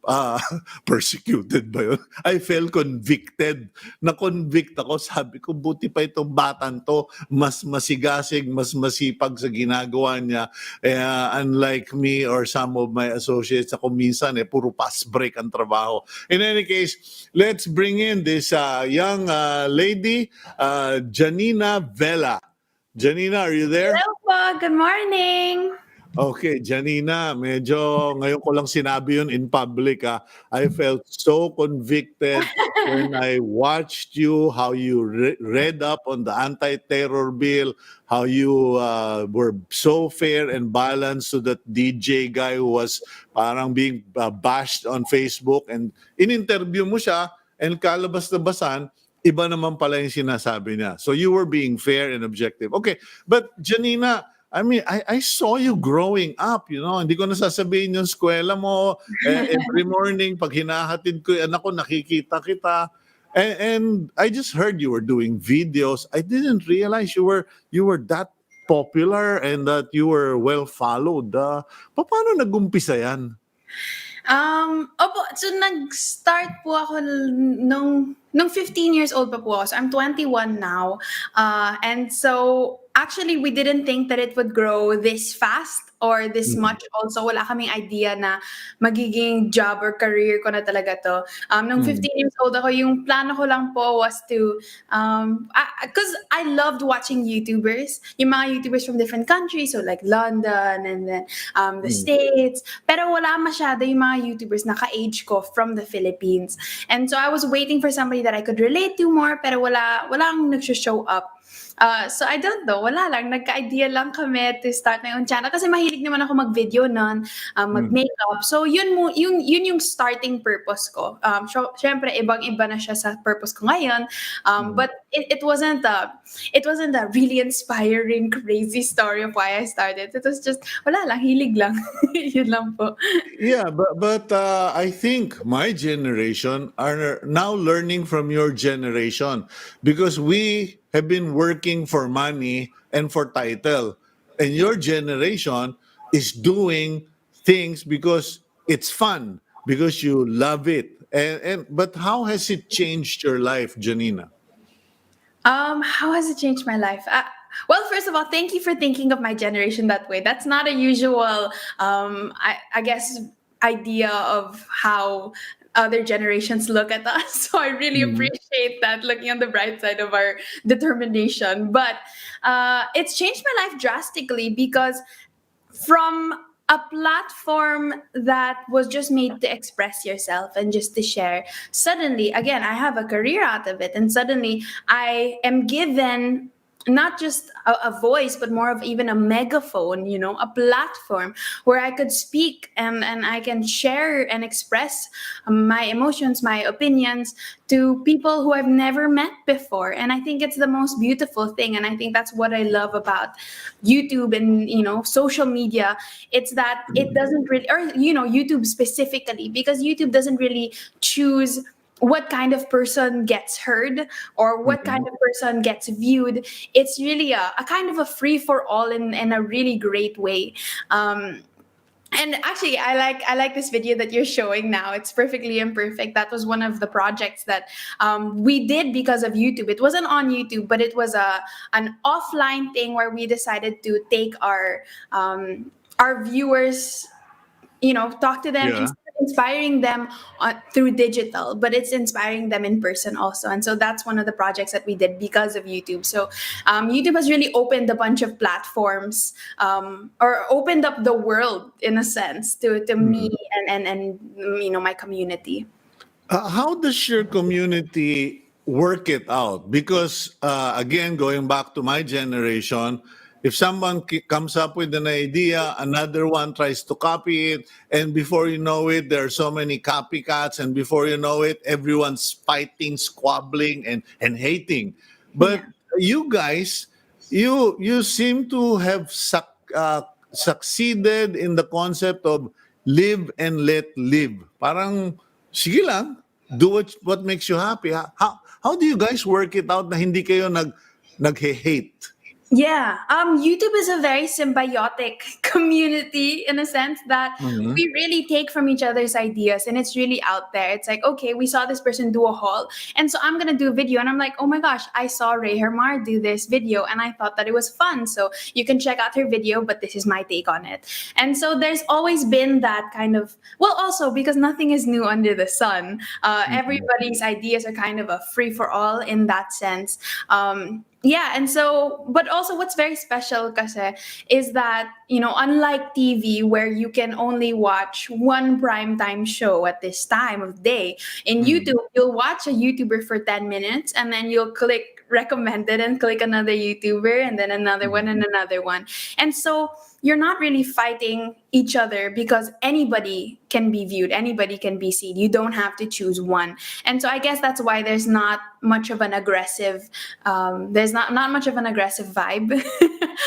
[SPEAKER 1] uh, persecuted ba yun? I felt convicted. Na-convict ako. Sabi ko, buti pa itong batang to. Mas masigasig, mas masipag sa ginagawa niya. Unlike me or some of my associates, ako minsan, puro pass break ang trabaho. In any case, let's bring in this young lady, Janina Vela. Janina, are you there?
[SPEAKER 5] Hello po, good morning.
[SPEAKER 1] Okay, Janina, medyo ngayon ko lang sinabi yun in public. I felt so convicted when I watched you, how you read up on the anti-terror bill, how you were so fair and balanced to that DJ guy who was parang being bashed on Facebook, and in-interview mo siya, and kalabas-labasan, iba naman pala yung sinasabi niya. So you were being fair and objective. Okay, but Janina, I mean, I saw you growing up, you know. Hindi ko nasasabihin yung eskwela mo. Every morning, pag hinahatid ko yung anak ko, nakikita kita. And I just heard you were doing videos. I didn't realize you were that popular and that you were well followed. Paano nag-umpisa yan?
[SPEAKER 5] Opo, so nag-start po ako nung 15 years old pa po ako. So I'm 21 now. And so actually, we didn't think that it would grow this fast or this much also. Wala kaming idea na magiging job or career ko na talaga to. Nung 15 years old ako, yung plano ko lang po was to, because I loved watching YouTubers, yung mga YouTubers from different countries, so like London and then the States. Pero wala masyado yung mga YouTubers na ka-age ko from the Philippines. And so I was waiting for somebody that I could relate to more, pero walang nag-show up. So I don't know, wala lang, nagka-idea lang kami to start my own channel kasi mahilig naman ako mag-video nun, mag-makeup. So yun yung starting purpose ko. Syempre ibang-iba na siya sa purpose ko ngayon. But it wasn't a really inspiring, crazy story of why I started. It was just wala lang, hilig lang. Yun lang po.
[SPEAKER 1] Yeah, but I think my generation are now learning from your generation, because we have been working for money and for title, and your generation is doing things because it's fun, because you love it. But how has it changed your life, Janina?
[SPEAKER 5] How has it changed my life? Well, first of all, thank you for thinking of my generation that way. That's not a usual, I guess, idea of how other generations look at us. So I really appreciate that, looking on the bright side of our determination. But it's changed my life drastically, because from a platform that was just made to express yourself and just to share, suddenly, again, I have a career out of it. And suddenly I am given not just a voice, but more of even a megaphone, you know, a platform where I could speak and I can share and express my emotions, my opinions to people who I've never met before. And I think it's the most beautiful thing. And I think that's what I love about YouTube and, you know, social media. It's that it doesn't really, or, you know, YouTube specifically, because YouTube doesn't really choose what kind of person gets heard or what kind of person gets viewed. It's really a kind of a free for all in a really great way. And actually, I like this video that you're showing now. It's perfectly imperfect. That was one of the projects that we did because of YouTube. It wasn't on YouTube, but it was an offline thing where we decided to take our viewers, talk to them,
[SPEAKER 1] Yeah.
[SPEAKER 5] inspiring them through digital, but it's inspiring them in person also. And so that's one of the projects that we did because of YouTube. So YouTube has really opened a bunch of platforms, or opened up the world in a sense to me and my community.
[SPEAKER 1] How does your community work it out? Because again, going back to my generation, if someone comes up with an idea, another one tries to copy it, and before you know it, there are so many copycats, and before you know it, everyone's fighting, squabbling, and hating. But you guys, you seem to have succeeded in the concept of live and let live. Parang sige lang, do what makes you happy. How do you guys work it out na hindi kayo naghe-hate?
[SPEAKER 5] Yeah, YouTube is a very symbiotic community in a sense that
[SPEAKER 1] Mhm.
[SPEAKER 5] we really take from each other's ideas, and it's really out there. It's like, okay, we saw this person do a haul, and so I'm gonna do a video, and I'm like, oh my gosh, I saw Ray Hermar do this video, and I thought that it was fun. So you can check out her video, but this is my take on it. And so there's always been that kind of, well, also because nothing is new under the sun. Everybody's ideas are kind of a free for all in that sense. Yeah, and so, but also what's very special kasi is that, unlike TV where you can only watch one primetime show at this time of day, in YouTube, you'll watch a YouTuber for 10 minutes and then you'll click recommended and click another YouTuber and then another one and another one. And so you're not really fighting each other because anybody can be viewed, anybody can be seen. You don't have to choose one. And so I guess that's why there's not much of an aggressive, there's not much of an aggressive vibe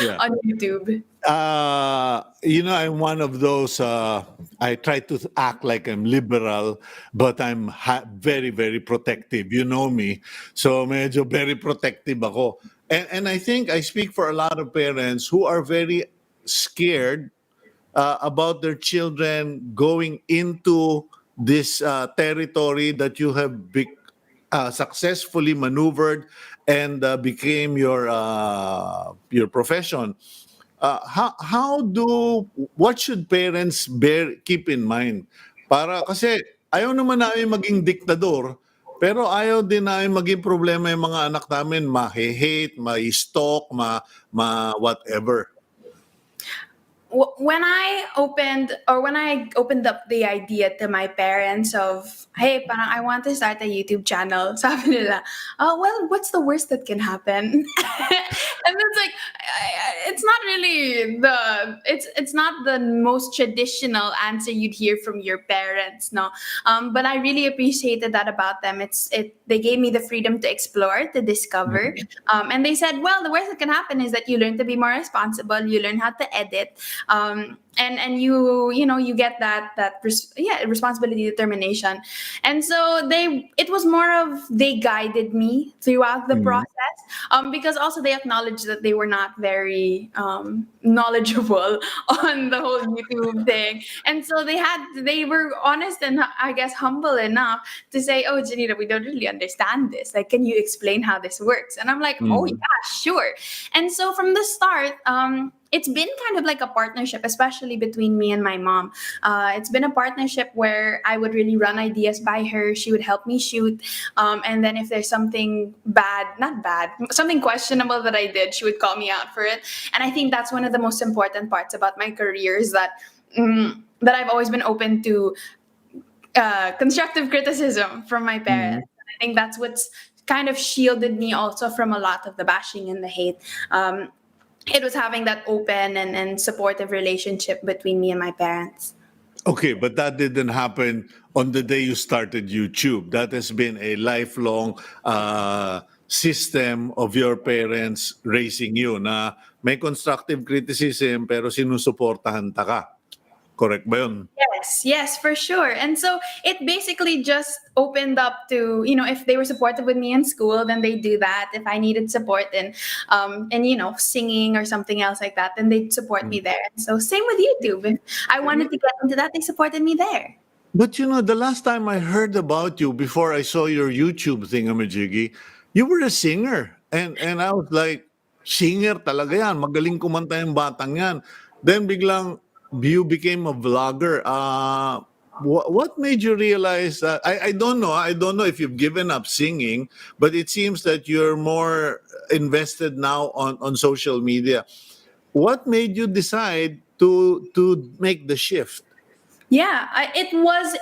[SPEAKER 1] Yeah.
[SPEAKER 5] on YouTube.
[SPEAKER 1] I'm one of those. I try to act like I'm liberal, but I'm very, very protective. You know me, so medyo very protective ako. And I think I speak for a lot of parents who are very scared about their children going into this territory that you have successfully maneuvered and became your profession. What should parents keep in mind? Para kasi ayaw naman namin maging diktador, pero ayaw din namin maging problema yung mga anak namin, ma-hate, ma-stalk, whatever.
[SPEAKER 5] When I opened up the idea to my parents of, hey, parang I want to start a YouTube channel, sabi nila, oh, well, what's the worst that can happen? And it's like, it's not really it's not the most traditional answer you'd hear from your parents, no. But I really appreciated that about them. They gave me the freedom to explore, to discover, and they said, well, the worst that can happen is that you learn to be more responsible, you learn how to edit, and you get that responsibility, determination. And so it was more of, they guided me throughout the process, because also they acknowledged that they were not very knowledgeable on the whole YouTube thing. And so they were honest and, I guess, humble enough to say, oh, Janina, we don't really understand this, like, can you explain how this works? And I'm like, oh yeah, sure. And so from the start, it's been kind of like a partnership, especially between me and my mom. It's been a partnership where I would really run ideas by her. She would help me shoot. And then if there's something something questionable that I did, she would call me out for it. And I think that's one of the most important parts about my career, is that I've always been open to constructive criticism from my parents. I think that's what's kind of shielded me also from a lot of the bashing and the hate. It was having that open and supportive relationship between me and my parents.
[SPEAKER 1] Okay, but that didn't happen on the day you started YouTube. That has been a lifelong system of your parents raising you, na may constructive criticism pero sinusuportahan ta ka. Correct ba yun?
[SPEAKER 5] Yes, for sure. And so it basically just opened up to, if they were supportive with me in school, then they do that. If I needed support and singing or something else like that, then they'd support me there. And so same with YouTube. If I wanted to get into that, they supported me there.
[SPEAKER 1] But the last time I heard about you, before I saw your YouTube thingamajiggy, you were a singer. And I was like, singer talaga yan. Magaling kumanta yung batang yan. Then biglang you became a vlogger. What made you realize that? I don't know. I don't know if you've given up singing, but it seems that you're more invested now on social media. What made you decide to make the shift?
[SPEAKER 5] Yeah, it was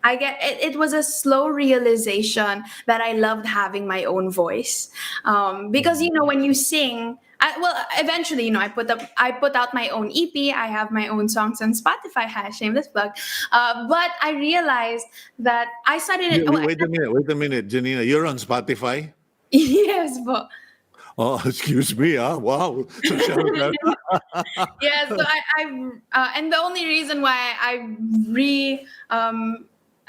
[SPEAKER 5] it was a slow realization that I loved having my own voice, because when you sing, eventually I put out my own EP. I have my own songs on Spotify. Shameless plug. But I realized that I started it.
[SPEAKER 1] Wait a minute, Janina. You're on Spotify?
[SPEAKER 5] Yes, but
[SPEAKER 1] Oh, excuse me. Wow.
[SPEAKER 5] yeah. So and the only reason why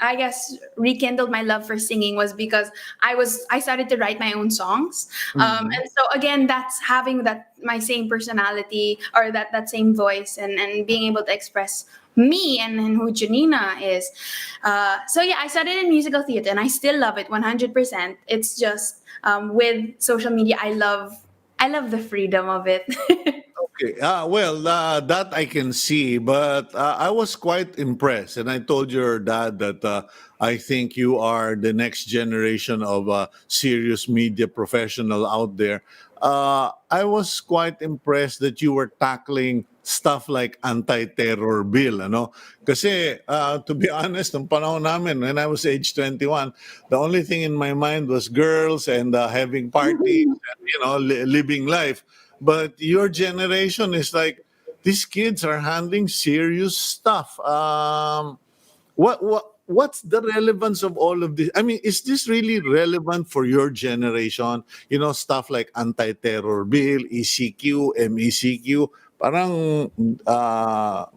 [SPEAKER 5] I guess rekindled my love for singing was because I started to write my own songs, and so again, that's having my same personality, or that same voice, and being able to express me and who Janina is. So yeah, I started in musical theater, and I still love it 100%. It's just with social media, I love the freedom of it.
[SPEAKER 1] Okay. Well, that I can see, but I was quite impressed, and I told your dad that I think you are the next generation of serious media professional out there. I was quite impressed that you were tackling stuff like anti-terror bill, ano? Kasi to be honest, nung panahon namin when I was age 21, the only thing in my mind was girls and having parties and living life. But your generation is like, these kids are handling serious stuff. What's the relevance of all of this? I mean, is this really relevant for your generation? Stuff like anti-terror bill, ECQ, MECQ. Parang, are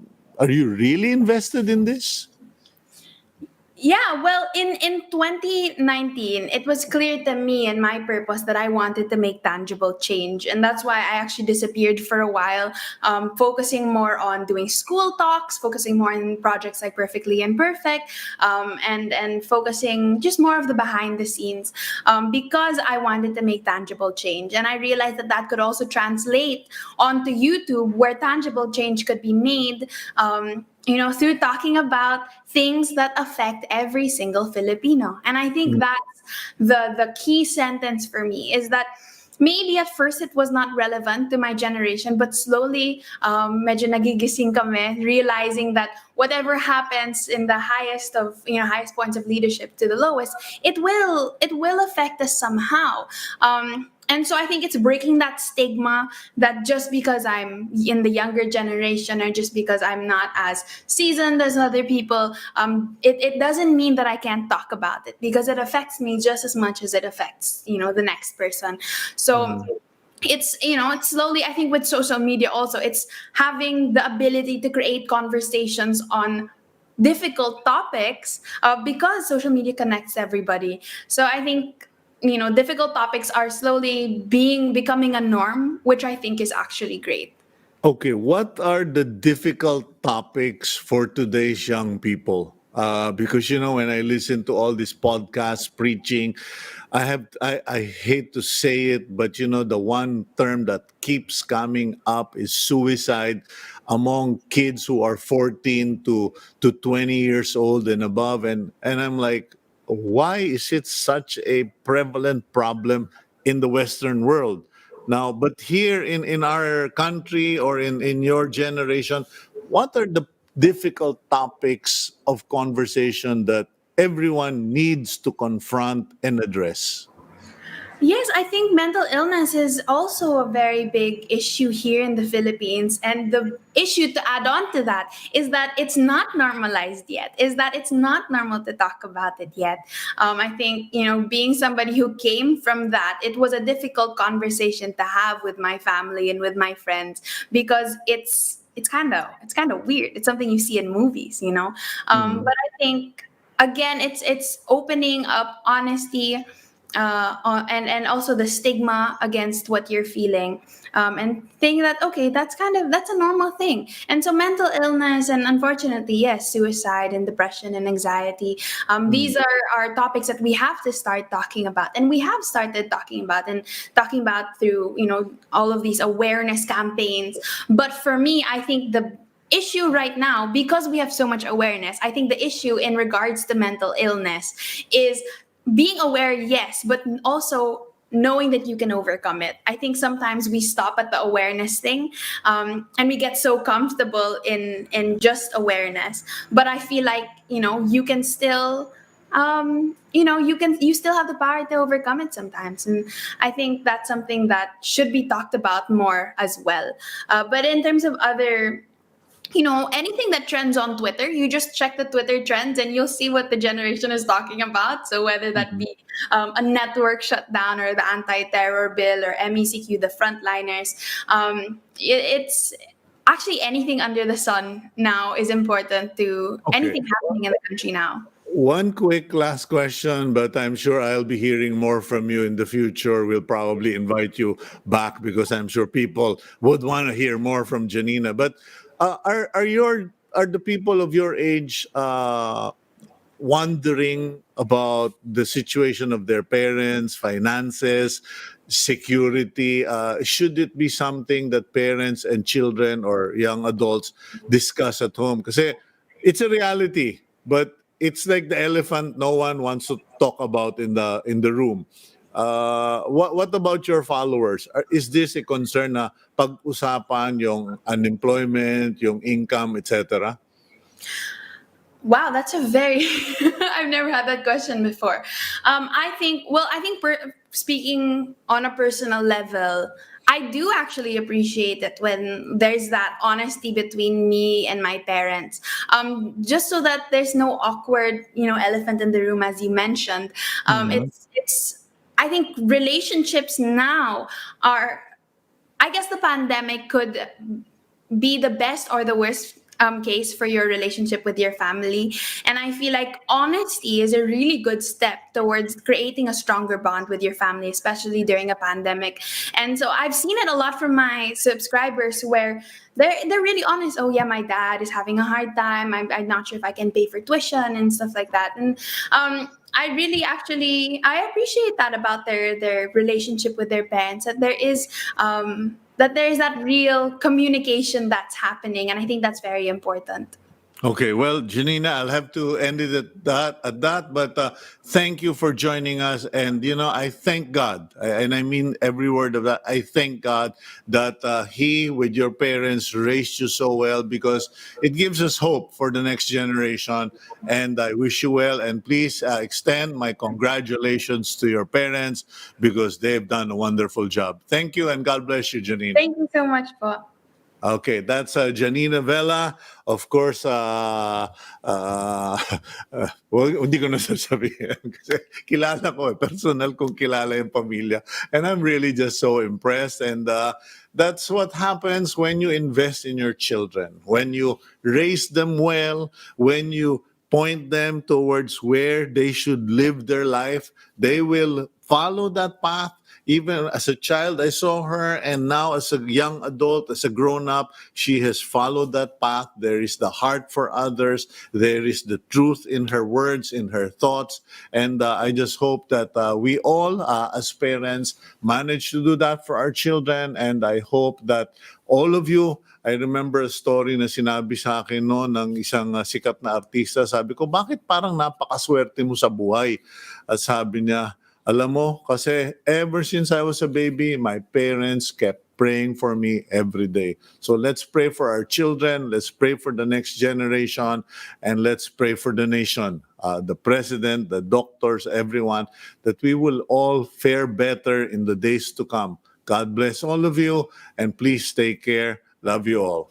[SPEAKER 1] you really invested in this?
[SPEAKER 5] Yeah, well, in 2019, it was clear to me and my purpose that I wanted to make tangible change. And that's why I actually disappeared for a while, focusing more on doing school talks, focusing more on projects like Perfectly Imperfect, and focusing just more of the behind the scenes, because I wanted to make tangible change. And I realized that could also translate onto YouTube, where tangible change could be made. Through talking about things that affect every single Filipino. And I think that's the key sentence for me, is that maybe at first it was not relevant to my generation, but slowly medyo nagigising kami, realizing that whatever happens in the highest points of leadership to the lowest, it will affect us somehow. And so I think it's breaking that stigma that just because I'm in the younger generation, or just because I'm not as seasoned as other people, it doesn't mean that I can't talk about it, because it affects me just as much as it affects the next person. So it's slowly, I think with social media also, it's having the ability to create conversations on difficult topics, because social media connects everybody. So I think difficult topics are slowly becoming a norm, which I think is actually great.
[SPEAKER 1] Okay, what are the difficult topics for today's young people? Because when I listen to all these podcasts preaching, I hate to say it, but the one term that keeps coming up is suicide among kids who are 14 to 20 years old and above, and I'm like, why is it such a prevalent problem in the Western world? Now, but here in our country, or in your generation, what are the difficult topics of conversation that everyone needs to confront and address?
[SPEAKER 5] Yes, I think mental illness is also a very big issue here in the Philippines. And the issue to add on to that is that it's not normalized yet, is that it's not normal to talk about it yet. I think, being somebody who came from that, it was a difficult conversation to have with my family and with my friends, because it's it's kind of weird. It's something you see in movies, you know. But I think again, it's opening up honesty, and also the stigma against what you're feeling, and think that okay, that's a normal thing. And so mental illness and unfortunately, yes, suicide and depression and anxiety, these are topics that we have to start talking about, and we have started talking about through all of these awareness campaigns. But for me, I think the issue right now, because we have so much awareness, I think the issue in regards to mental illness is being aware, yes, but also knowing that you can overcome it. I think sometimes we stop at the awareness thing, and we get so comfortable in just awareness. But I feel like you can still you still have the power to overcome it sometimes, and I think that's something that should be talked about more as well. But in terms of other, anything that trends on Twitter, you just check the Twitter trends and you'll see what the generation is talking about. So whether that be a network shutdown or the anti-terror bill or MECQ, the frontliners, it's actually anything under the sun now is important to anything happening in the country now.
[SPEAKER 1] One quick last question, but I'm sure I'll be hearing more from you in the future. We'll probably invite you back because I'm sure people would want to hear more from Janina. But are the people of your age wondering about the situation of their parents, finances, security? Should it be something that parents and children or young adults discuss at home? Because it's a reality, but it's like the elephant no one wants to talk about in the room. What about your followers? Is this a concern na pag-usapan yung unemployment, yung income, etc.?
[SPEAKER 5] Wow, that's a very I've never had that question before. I think speaking on a personal level, I do actually appreciate it when there's that honesty between me and my parents. Just so that there's no awkward, elephant in the room, as you mentioned. It's I think relationships now are, I guess the pandemic could be the best or the worst case for your relationship with your family. And I feel like honesty is a really good step towards creating a stronger bond with your family, especially during a pandemic. And so I've seen it a lot from my subscribers where they're really honest. Oh yeah, my dad is having a hard time. I'm not sure if I can pay for tuition and stuff like that. And I really I appreciate that about their relationship with their parents, that there is that real communication that's happening, and I think that's very important.
[SPEAKER 1] Okay, well, Janina, I'll have to end it at that. But thank you for joining us, and I thank God, and I mean every word of that. I thank God that He, with your parents, raised you so well, because it gives us hope for the next generation. And I wish you well, and please extend my congratulations to your parents because they've done a wonderful job. Thank you, and God bless you, Janina.
[SPEAKER 5] Thank you so much po.
[SPEAKER 1] Okay, that's Janina Vela. Of course, well, hindi ko na sasabihin kasi kilala ko, personal kong kilala yung pamilya. And I'm really just so impressed. And that's what happens when you invest in your children, when you raise them well, when you point them towards where they should live their life. They will follow that path. Even as a child, I saw her, and now as a young adult, as a grown-up, she has followed that path. There is the heart for others. There is the truth in her words, in her thoughts. And I just hope that we all, as parents, manage to do that for our children. And I hope that all of you, I remember a story na sinabi sa akin ng isang sikat na artista. Sabi ko, bakit parang napakaswerte mo sa buhay? At sabi niya, alam mo, kasi ever since I was a baby, my parents kept praying for me every day. So let's pray for our children, let's pray for the next generation, and let's pray for the nation, the president, the doctors, everyone, that we will all fare better in the days to come. God bless all of you, and please take care. Love you all.